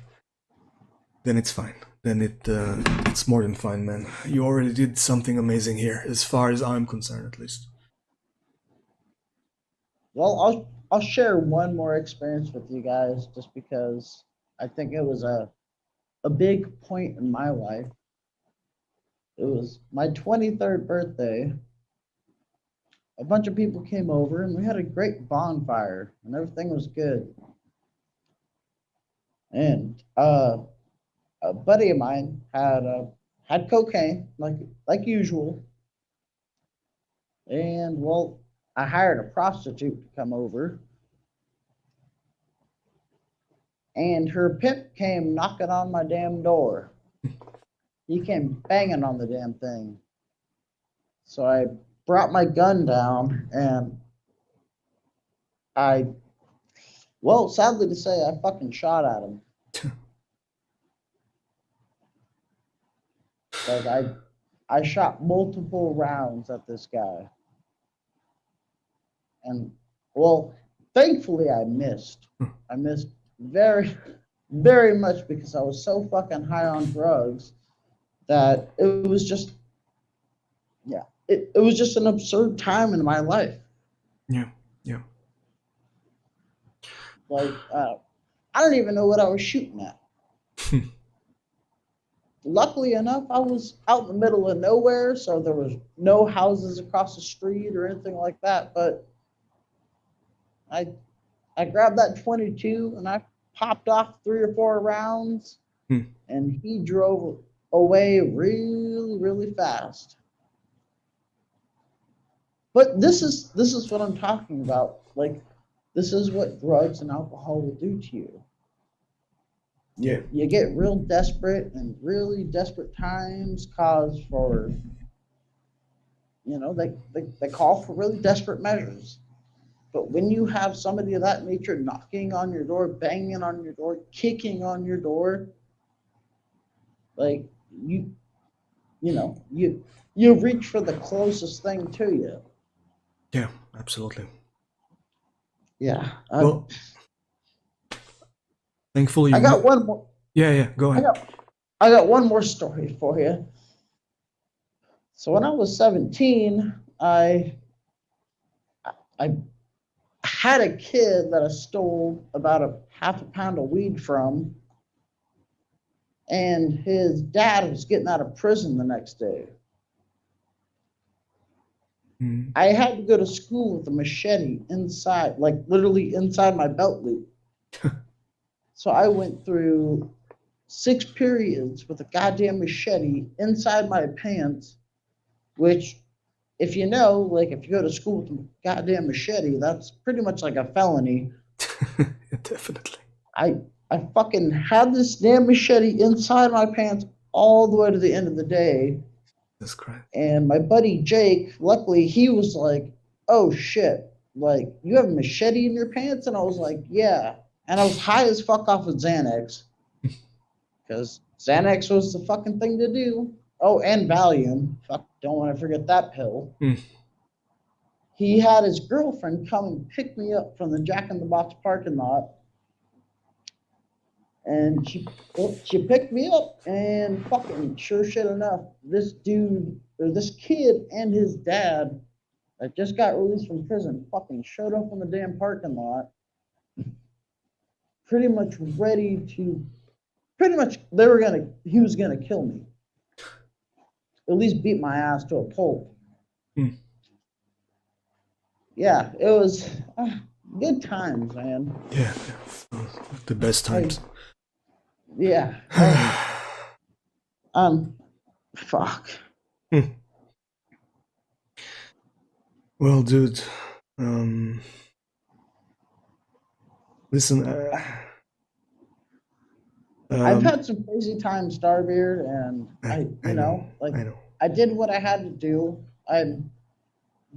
it's fine. Then it's more than fine, man. You already did something amazing here, as far as I'm concerned, at least. Well, I'll share one more experience with you guys, just because I think it was a big point in my life. It was my 23rd birthday. A bunch of people came over and we had a great bonfire and everything was good. And a buddy of mine had cocaine like usual. And well, I hired a prostitute to come over. And her pimp came knocking on my damn door. He came banging on the damn thing. So I brought my gun down and Well, sadly to say, I fucking shot at him. Like I shot multiple rounds at this guy. And well, thankfully I missed. I missed very, very much because I was so fucking high on drugs that it was just, yeah, it was just an absurd time in my life. Yeah, yeah. Like, I don't even know what I was shooting at. Luckily enough, I was out in the middle of nowhere, so there was no houses across the street or anything like that. But I grabbed that 22 and I popped off 3 or 4 rounds, and he drove away really, really fast. But this is what I'm talking about. Like, this is what drugs and alcohol will do to you. Yeah. You get real desperate, and really desperate times cause for, you know, they call for really desperate measures. But when you have somebody of that nature knocking on your door, banging on your door, kicking on your door, like you reach for the closest thing to you. Yeah, absolutely. Yeah. Well, thankfully, I got one more. Yeah, go ahead. I got one more story for you. So when I was 17, I had a kid that I stole about a half a pound of weed from, and his dad was getting out of prison the next day. I had to go to school with a machete inside, like literally inside my belt loop. So I went through 6 periods with a goddamn machete inside my pants, which, if you know, like if you go to school with a goddamn machete, that's pretty much like a felony. Definitely. I fucking had this damn machete inside my pants all the way to the end of the day. That's correct. And my buddy Jake, luckily, he was like, "Oh shit, like you have a machete in your pants?" And I was like, "Yeah." And I was high as fuck off of Xanax, because Xanax was the fucking thing to do. Oh, and Valium. Fuck, don't want to forget that pill. He had his girlfriend come and pick me up from the Jack in the Box parking lot. And she picked me up, and fucking sure shit enough, this dude, or this kid and his dad that just got released from prison fucking showed up in the damn parking lot, pretty much ready to, he was gonna kill me. At least beat my ass to a pulp. Yeah, it was good times, man. Yeah, the best times. Yeah. Fuck. Well, dude, listen, I've had some crazy times, Starbeard, and I know. I did what I had to do. I'm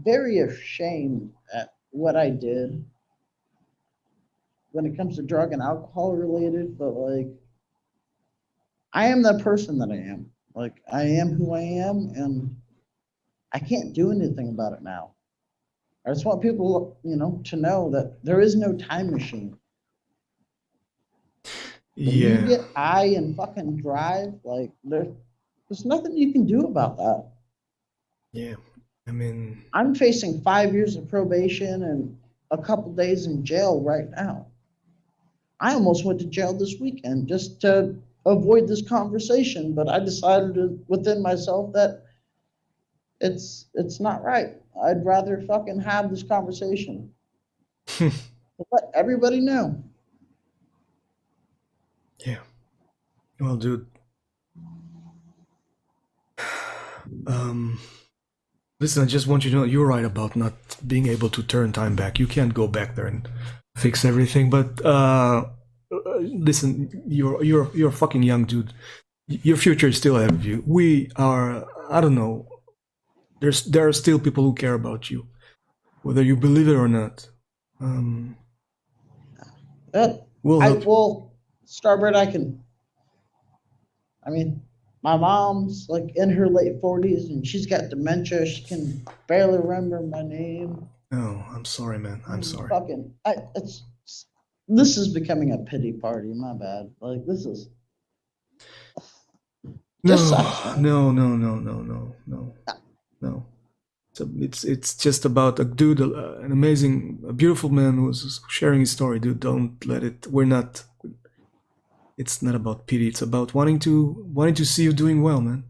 very ashamed at what I did when it comes to drug and alcohol related, but like, I am the person that I am. Like, I am who I am, and I can't do anything about it now. I just want people, to know that there is no time machine. When you get high and fucking drive, like, there's nothing you can do about that. Yeah, I mean, I'm facing 5 years of probation and a couple days in jail right now. I almost went to jail this weekend just to avoid this conversation, but I decided within myself that it's not right. I'd rather fucking have this conversation. Let everybody know. Yeah. Well, dude. Listen, I just want you to know you're right about not being able to turn time back. You can't go back there and fix everything, but listen, you're a fucking young dude. Your future is still ahead of you. We are, I don't know. There are still people who care about you, whether you believe it or not. Um, That we'll I help. will Starbird. I mean, my mom's like in her late 40s and she's got dementia. She can barely remember my name. Oh, I'm sorry, man. I'm sorry. Fucking, this is becoming a pity party. My bad. Like this is just No, sucks, man. no. It's just about a dude, an amazing, a beautiful man who's sharing his story. Dude, don't let it. We're not. It's not about pity. It's about wanting to see you doing well, man.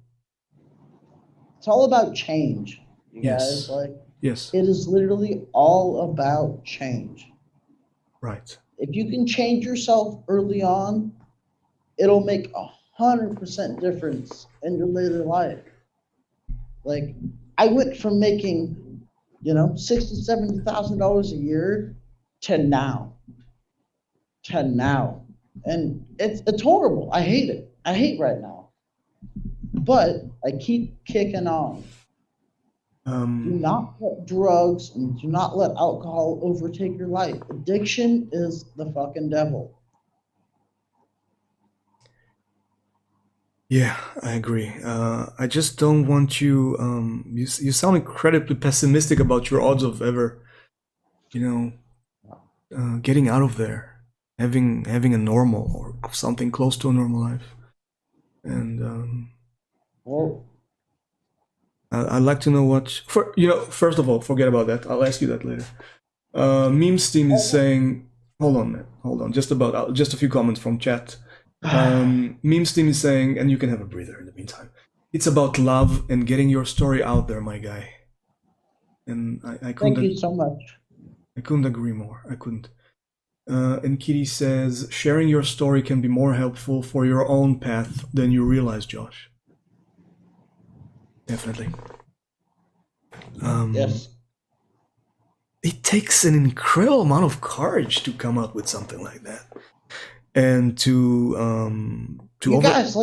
It's all about change, you Yes. guys. Like Yes. it is literally all about change. Right. If you can change yourself early on, it'll make 100% difference in your later life. Like I went from making, $60,000-$70,000 a year to now, and it's horrible. I hate it. I hate right now, but I keep kicking on. Do not let drugs and do not let alcohol overtake your life. Addiction is the fucking devil. Yeah, I agree. I just don't want you. You sound incredibly pessimistic about your odds of ever, getting out of there, having a normal or something close to a normal life. And Well, I'd like to know first of all, forget about that. I'll ask you that later. Memes team is saying, hold on, man, hold on. Just a few comments from chat. Memes team is saying, and you can have a breather in the meantime. It's about love and getting your story out there, my guy. And I couldn't. thank you so much. I couldn't agree more. I couldn't. And Kitty says, sharing your story can be more helpful for your own path than you realize, Josh. Definitely. Yes. It takes an incredible amount of courage to come up with something like that, and to You guys,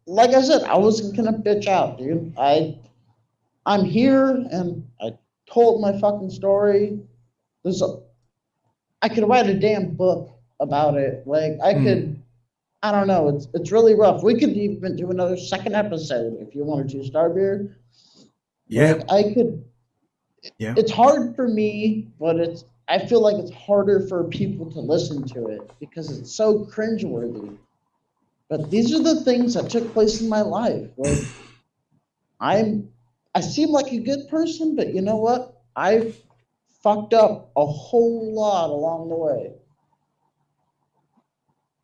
like I said, I wasn't gonna bitch out, dude. I'm here and I told my fucking story. I could write a damn book about it. Like I could, I don't know. It's really rough. We could even do another second episode if you wanted to, Starbeard. Yeah. Like I could. Yeah. It's hard for me, but I feel like it's harder for people to listen to it because it's so cringeworthy. But these are the things that took place in my life. Like I seem like a good person, but you know what? I've fucked up a whole lot along the way.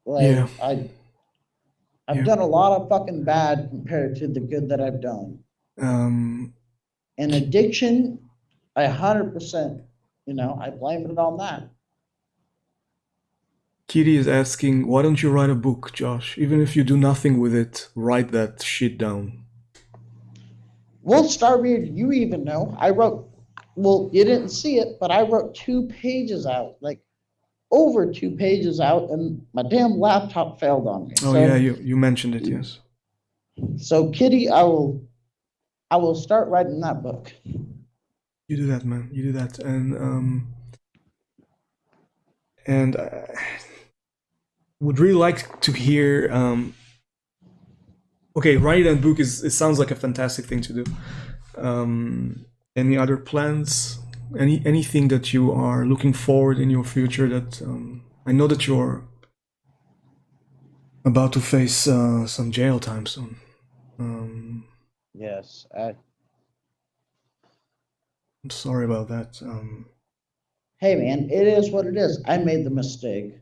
Like Yeah. I've done a lot of fucking bad compared to the good that I've done. And addiction, I 100%, I blame it on that. Kitty is asking, why don't you write a book, Josh? Even if you do nothing with it, write that shit down. Well, Starbeard, you even know, you didn't see it, but I wrote 2 pages out, like over 2 pages out, and my damn laptop failed on me. Oh, yeah, you mentioned it, yes. So, Kitty, I will start writing that book. You do that, man. You do that, and would really like to hear. Okay, writing that book it sounds like a fantastic thing to do. Any other plans? Anything that you are looking forward in your future that I know that you're about to face some jail time soon. Yes, I'm sorry about that. Hey man, it is what it is. I made the mistake.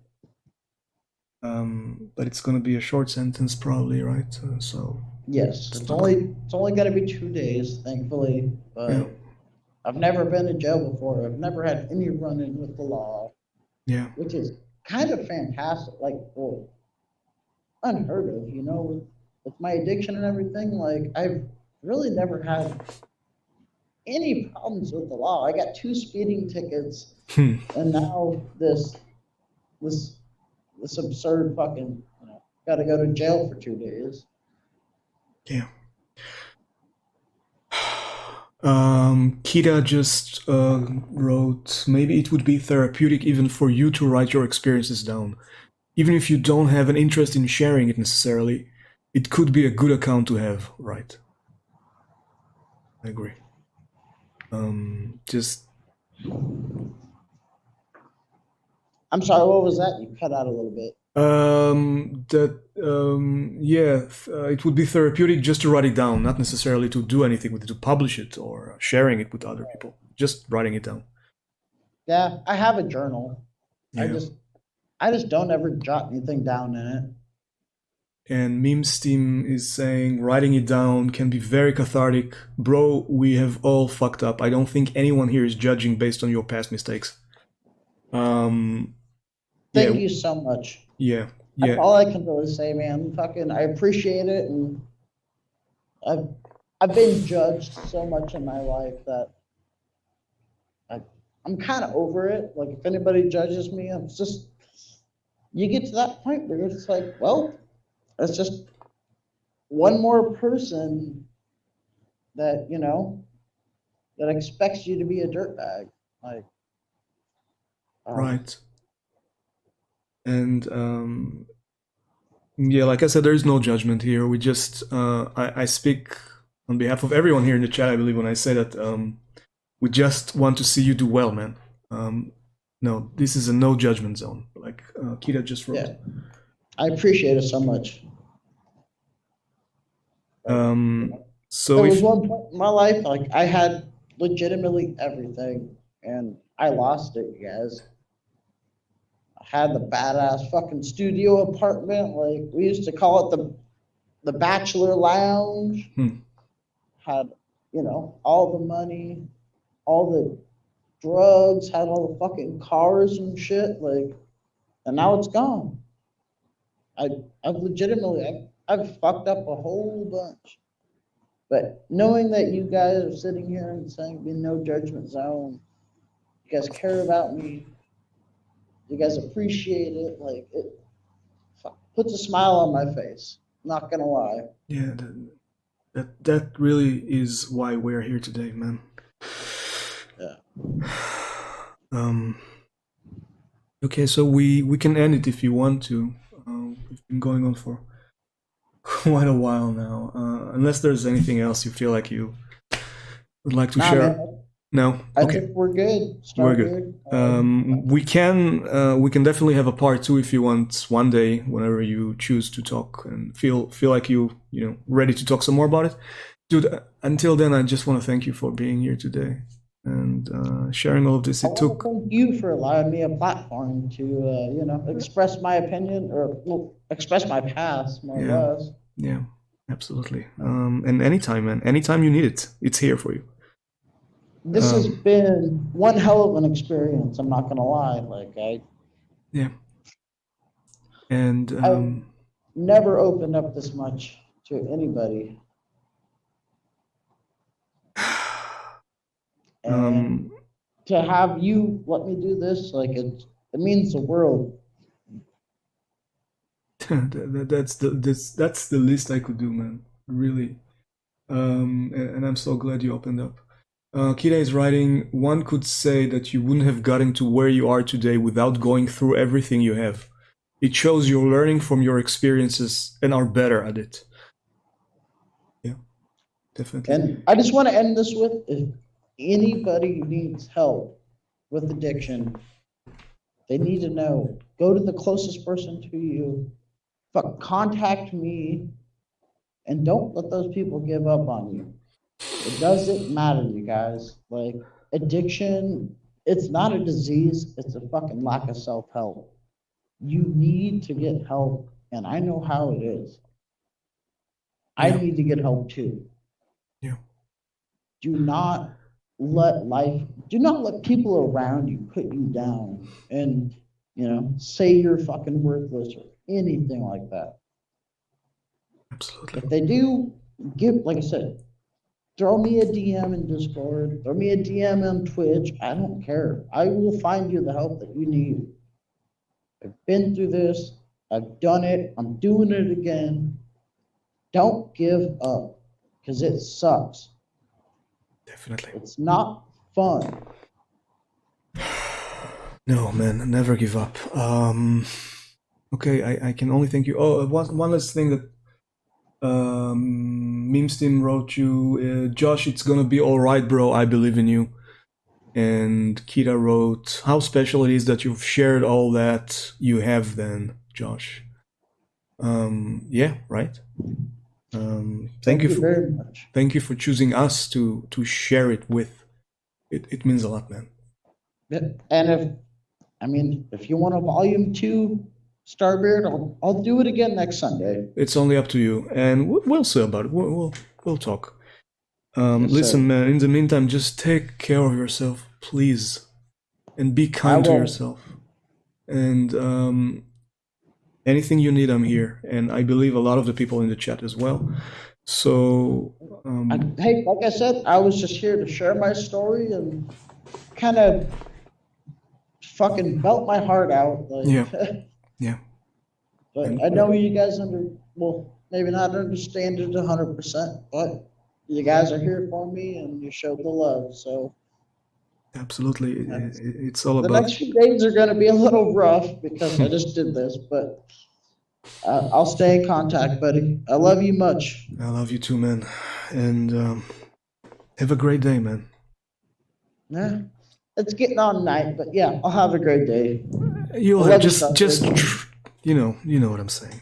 But it's gonna be a short sentence, probably, right? So yes, it's only gonna be 2 days, thankfully. But yeah. I've never been to jail before. I've never had any run-in with the law. Yeah, which is kind of fantastic. Like, well, unheard of, with my addiction and everything. Like, I've really never had any problems with the law. I got 2 speeding tickets, and now this absurd fucking, got to go to jail for 2 days. Yeah. Kita just wrote, maybe it would be therapeutic even for you to write your experiences down. Even if you don't have an interest in sharing it necessarily, it could be a good account to have, right? I agree. Just I'm sorry, what was that? You cut out a little bit. it would be therapeutic just to write it down, not necessarily to do anything with it, to publish it or sharing it with other people. Just writing it down. Yeah, I have a journal. I Yeah. just don't ever jot anything down in it. And Meme Steam is saying writing it down can be very cathartic. Bro, we have all fucked up. I don't think anyone here is judging based on your past mistakes. Thank Yeah, you so much. yeah, That's yeah. all I can really say, man. Fucking, I appreciate it, and I've been judged so much in my life that I'm kind of over it. Like, if anybody judges me, I'm just, you get to that point where it's like, well, it's just one more person that, that expects you to be a dirtbag. Like, Right. And yeah, like I said, there is no judgment here. We just, I speak on behalf of everyone here in the chat, I believe, when I say that we just want to see you do well, man. No, this is a no judgment zone, like Kita just wrote. yeah, I appreciate it so much. So There if was one point in my life, like, I had legitimately everything, and I lost it, you guys. I had the badass fucking studio apartment, like we used to call it the bachelor lounge. Had, all the money, all the drugs, had all the fucking cars and shit, like, and now it's gone. I've legitimately, I've fucked up a whole bunch. But knowing that you guys are sitting here and saying be no judgment zone, you guys care about me, you guys appreciate it, like, it puts a smile on my face. Not gonna lie. yeah, that really is why we're here today, man. Yeah. Okay, so we can end it if you want to. We've been going on for quite a while now. Unless there's anything else you feel like you would like to Nah, share. man. No? I Okay. think we're good. We're good. We can definitely have a part 2 if you want one day, whenever you choose to talk and feel like you ready to talk some more about it. Dude, until then, I just want to thank you for being here today and sharing all of this. It took. Thank you for allowing me a platform to, express my opinion, or express my past, more or less. Yeah, absolutely. And anytime, man, anytime you need it, it's here for you. This has been one hell of an experience. I'm not gonna lie. Like, yeah. And I've never opened up this much to anybody. And to have you let me do this, like, it means the world. That's the least I could do, man. Really. And I'm so glad you opened up. Kita is writing, one could say that you wouldn't have gotten to where you are today without going through everything you have. It shows you're learning from your experiences and are better at it. Yeah, definitely. And I just want to end this with, if anybody needs help with addiction, they need to know, go to the closest person to you, contact me, and don't let those people give up on you. It doesn't matter, you guys. Like, addiction, it's not a disease, it's a fucking lack of self-help. You need to get help, and I know how it is. I need to get help too. Yeah. Do not let people around you put you down and, say you're fucking worthless or anything like that. Absolutely. If they do, like I said, throw me a DM in Discord, throw me a DM on Twitch. I don't care. I will find you the help that you need. I've been through this. I've done it. I'm doing it again. Don't give up, because it sucks. Definitely. It's not fun. No, man, never give up. Okay, I can only thank you. Oh, one last thing that Memes Team wrote you, Josh, it's gonna be all right, bro. I believe in you. And Kita wrote, how special it is that you've shared all that you have then, Josh. Yeah, right. Thank you very much. Thank you for choosing us to share it with. It means a lot, man. And if you want a volume 2 Starbeard, I'll do it again next Sunday. It's only up to you, and we'll see about it. We'll talk. Yes, listen, sir. man. In the meantime, just take care of yourself, please, and be kind to will. yourself. And anything you need, I'm here, and I believe a lot of the people in the chat as well. So, Hey, like I said, I was just here to share my story and kind of fucking belt my heart out. Like, Yeah. Yeah. But I know you guys maybe not understand it 100%, but you guys are here for me and you showed the love. So Absolutely, it's all the about. next few days are going to be a little rough because I just did this, but I'll stay in contact, buddy. I love you much. I love you too, man, and have a great day, man. Yeah, it's getting on night, but yeah, I'll have a great day. You'll I have love just you, you know what I'm saying.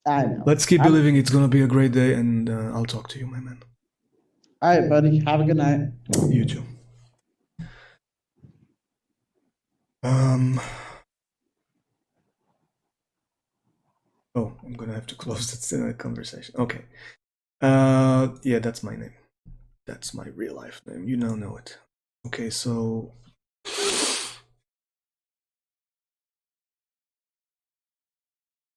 I know. Let's keep believing it's gonna be a great day, and I'll talk to you, my man. All right, buddy. Have a good night. You too. Oh, I'm gonna have to close this conversation. Okay. Yeah, that's my name. That's my real life name. You now know it. Okay, so